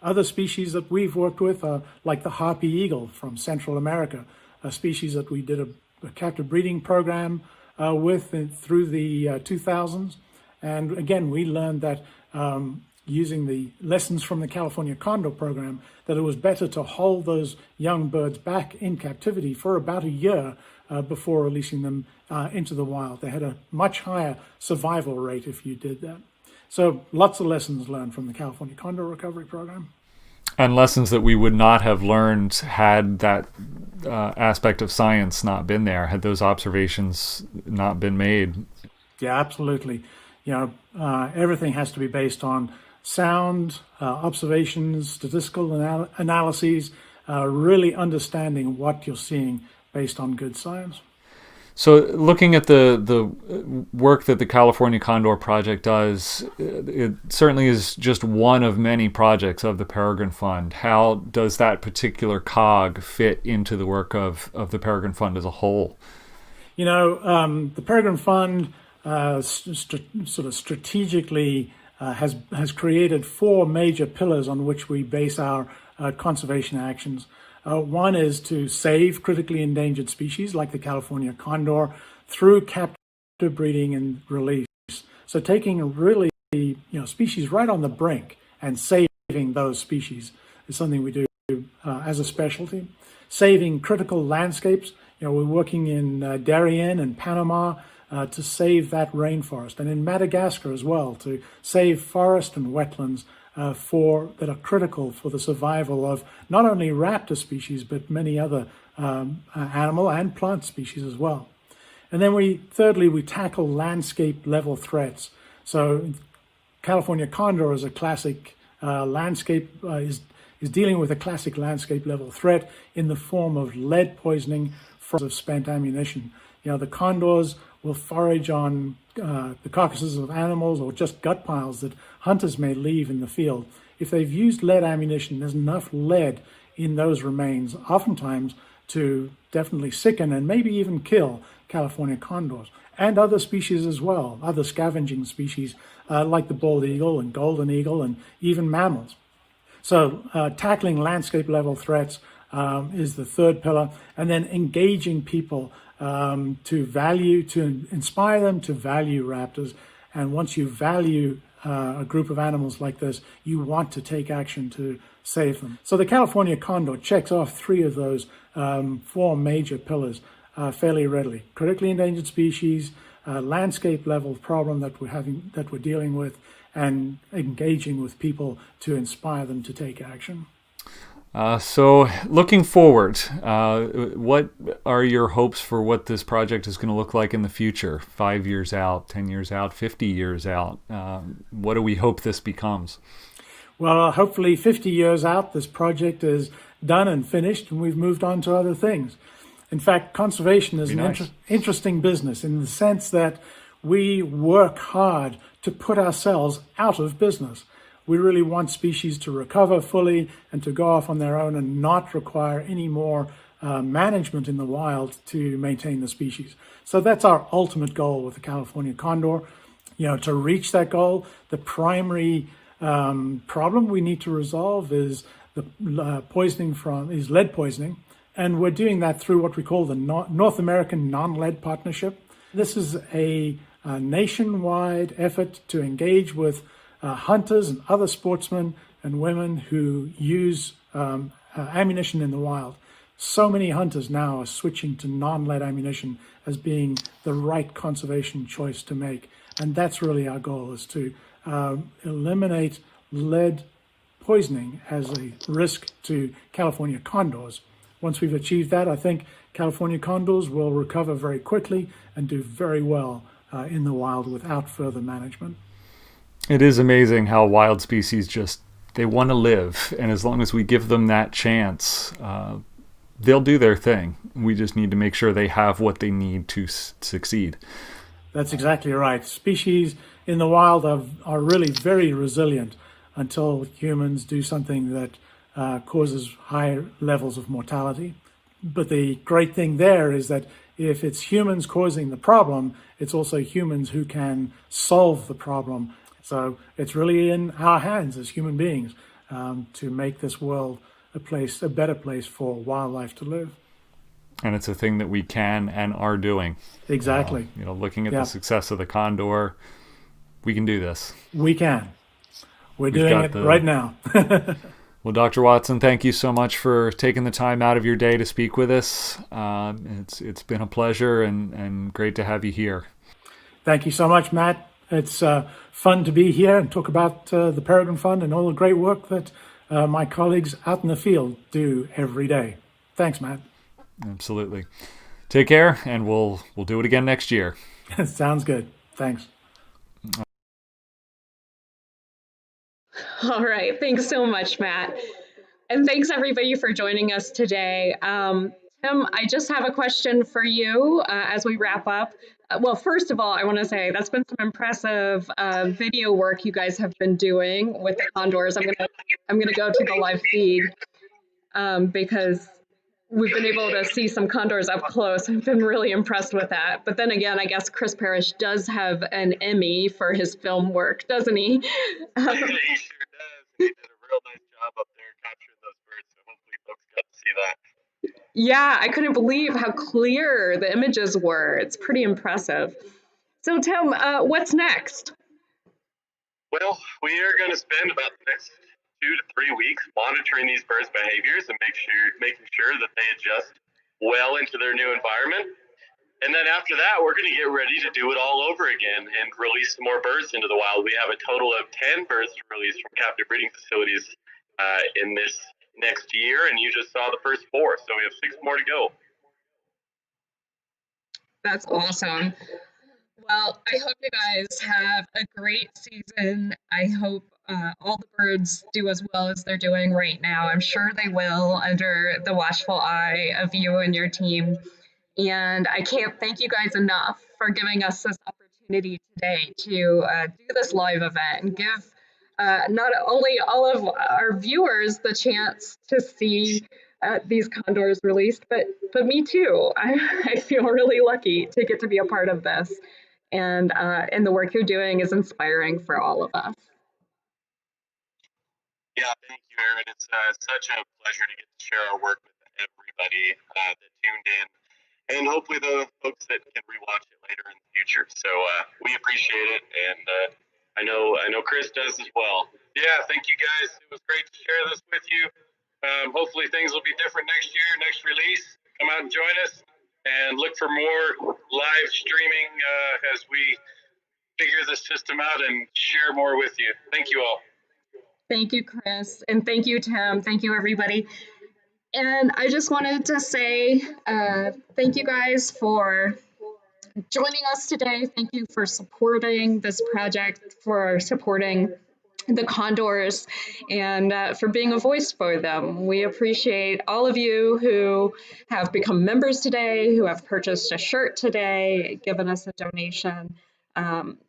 D: Other species that we've worked with are like the harpy eagle from Central America, a species that we did a captive breeding program with through the 2000s. And again, we learned that using the lessons from the California Condor program, that it was better to hold those young birds back in captivity for about a year before releasing them into the wild. They had a much higher survival rate if you did that. So lots of lessons learned from the California Condor recovery program.
M: And lessons that we would not have learned had that aspect of science not been there, had those observations not been made.
D: Yeah, absolutely. Everything has to be based on sound, observations, statistical analyses, really understanding what you're seeing based on good science.
M: So looking at the work that the California Condor Project does, it certainly is just one of many projects of the Peregrine Fund. How does that particular cog fit into the work of the Peregrine Fund as a whole?
D: The Peregrine Fund sort of strategically has created 4 major pillars on which we base our conservation actions. One is to save critically endangered species like the California condor through captive breeding and release. So taking really species right on the brink and saving those species is something we do as a specialty. Saving critical landscapes. We're working in Darien and Panama to save that rainforest, and in Madagascar as well to save forest and wetlands that are critical for the survival of not only raptor species but many other animal and plant species as well. And then thirdly, we tackle landscape level threats. So California condor is a classic is dealing with a classic landscape level threat in the form of lead poisoning from spent ammunition. The condors will forage on the carcasses of animals or just gut piles that hunters may leave in the field. If they've used lead ammunition, there's enough lead in those remains, oftentimes, to definitely sicken and maybe even kill California condors and other species as well, other scavenging species like the bald eagle and golden eagle and even mammals. So tackling landscape level threats is the third pillar, and then engaging people to inspire them to value raptors. And once you value a group of animals like this, you want to take action to save them. So the California condor checks off 3 of those 4 major pillars fairly readily. Critically endangered species, landscape level problem that we're dealing with, and engaging with people to inspire them to take action.
M: So looking forward, what are your hopes for what this project is going to look like in the future? 5 years out, 10 years out, 50 years out? What do we hope this becomes?
D: Well, hopefully 50 years out, this project is done and finished, and we've moved on to other things. In fact, conservation is an interesting business in the sense that we work hard to put ourselves out of business. We really want species to recover fully and to go off on their own and not require any more management in the wild to maintain the species. So that's our ultimate goal with the California condor. To reach that goal, the primary problem we need to resolve is the lead poisoning. And we're doing that through what we call the North American Non-Lead Partnership. This is a nationwide effort to engage with hunters and other sportsmen and women who use ammunition in the wild. So many hunters now are switching to non-lead ammunition as being the right conservation choice to make. And that's really our goal, is to eliminate lead poisoning as a risk to California condors. Once we've achieved that, I think California condors will recover very quickly and do very well in the wild without further management.
M: It is amazing how wild species they want to live, and as long as we give them that chance, they'll do their thing. We just need to make sure they have what they need to succeed.
D: That's exactly right. Species in the wild are really very resilient until humans do something that causes higher levels of mortality. But the great thing there is that if it's humans causing the problem, it's also humans who can solve the problem. So it's really in our hands as human beings to make this world a better place for wildlife to live.
M: And it's a thing that we can and are doing.
D: Exactly.
M: Looking at the success of the Condor, we can do this.
D: We can. We're doing it right now.
M: Well, Dr. Watson, thank you so much for taking the time out of your day to speak with us. It's been a pleasure and great to have you here.
D: Thank you so much, Matt. It's fun to be here and talk about the Peregrine Fund and all the great work that my colleagues out in the field do every day. Thanks, Matt.
M: Absolutely. Take care, and we'll do it again next year.
D: Sounds good. Thanks.
A: All right. Thanks so much, Matt. And thanks everybody for joining us today. Tim, I just have a question for you as we wrap up. Well, first of all, I want to say that's been some impressive video work you guys have been doing with the Condors. I'm gonna go to the live feed because we've been able to see some condors up close. I've been really impressed with that. But then again, I guess Chris Parrish does have an Emmy for his film work, doesn't he?
K: He sure does. He did a real nice job up there capturing those birds, so hopefully folks got to see that.
A: Yeah, I couldn't believe how clear the images were. It's pretty impressive. So Tim, what's next?
K: Well, we are going to spend about the next 2 to 3 weeks monitoring these birds' behaviors and making sure that they adjust well into their new environment. And then after that, we're going to get ready to do it all over again and release some more birds into the wild. We have a total of 10 birds to release from captive breeding facilities in this next year, and you just saw the first 4, so we have 6 more to go.
A: That's awesome. Well, I hope you guys have a great season. I hope all the birds do as well as they're doing right now. I'm sure they will under the watchful eye of you and your team. And I can't thank you guys enough for giving us this opportunity today to do this live event and give not only all of our viewers the chance to see these condors released, but me too. I feel really lucky to get to be a part of this. And the work you're doing is inspiring for all of us.
K: Yeah, thank you, Erin. It's such a pleasure to get to share our work with everybody that tuned in, and hopefully the folks that can rewatch it later in the future. So we appreciate it, and I know Chris does as well. Yeah, thank you guys. It was great to share this with you. Hopefully things will be different next year, next release. Come out and join us, and look for more live streaming as we figure this system out and share more with you. Thank you all.
A: Thank you, Chris, and thank you, Tim. Thank you, everybody. And I just wanted to say thank you guys for joining us today. Thank you for supporting this project, for supporting the Condors, and for being a voice for them. We appreciate all of you who have become members today, who have purchased a shirt today, given us a donation.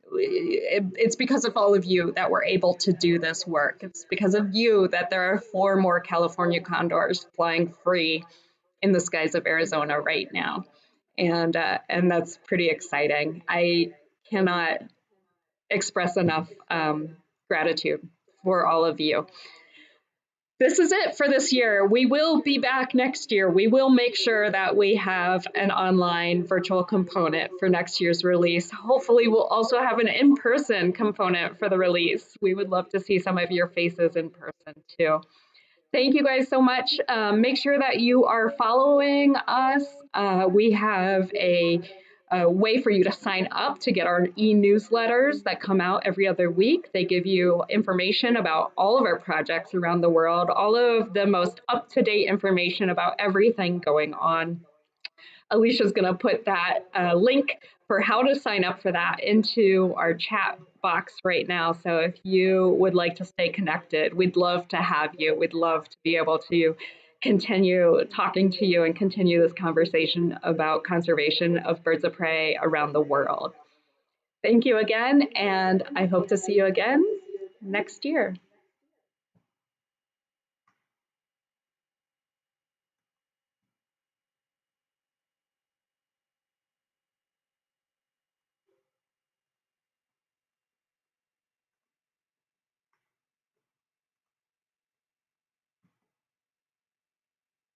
A: It's because of all of you that we're able to do this work. It's because of you that there are 4 more California Condors flying free in the skies of Arizona right now. And that's pretty exciting. I cannot express enough gratitude for all of you. This is it for this year. We will be back next year. We will make sure that we have an online virtual component for next year's release. Hopefully, we'll also have an in-person component for the release. We would love to see some of your faces in person too. Thank you guys so much. Make sure that you are following us. We have a way for you to sign up to get our e-newsletters that come out every other week. They give you information about all of our projects around the world, all of the most up-to-date information about everything going on. Alicia's going to put that link for how to sign up for that into our chat box right now. So if you would like to stay connected, we'd love to have you. We'd love to be able to continue talking to you and continue this conversation about conservation of birds of prey around the world. Thank you again, and I hope to see you again next year.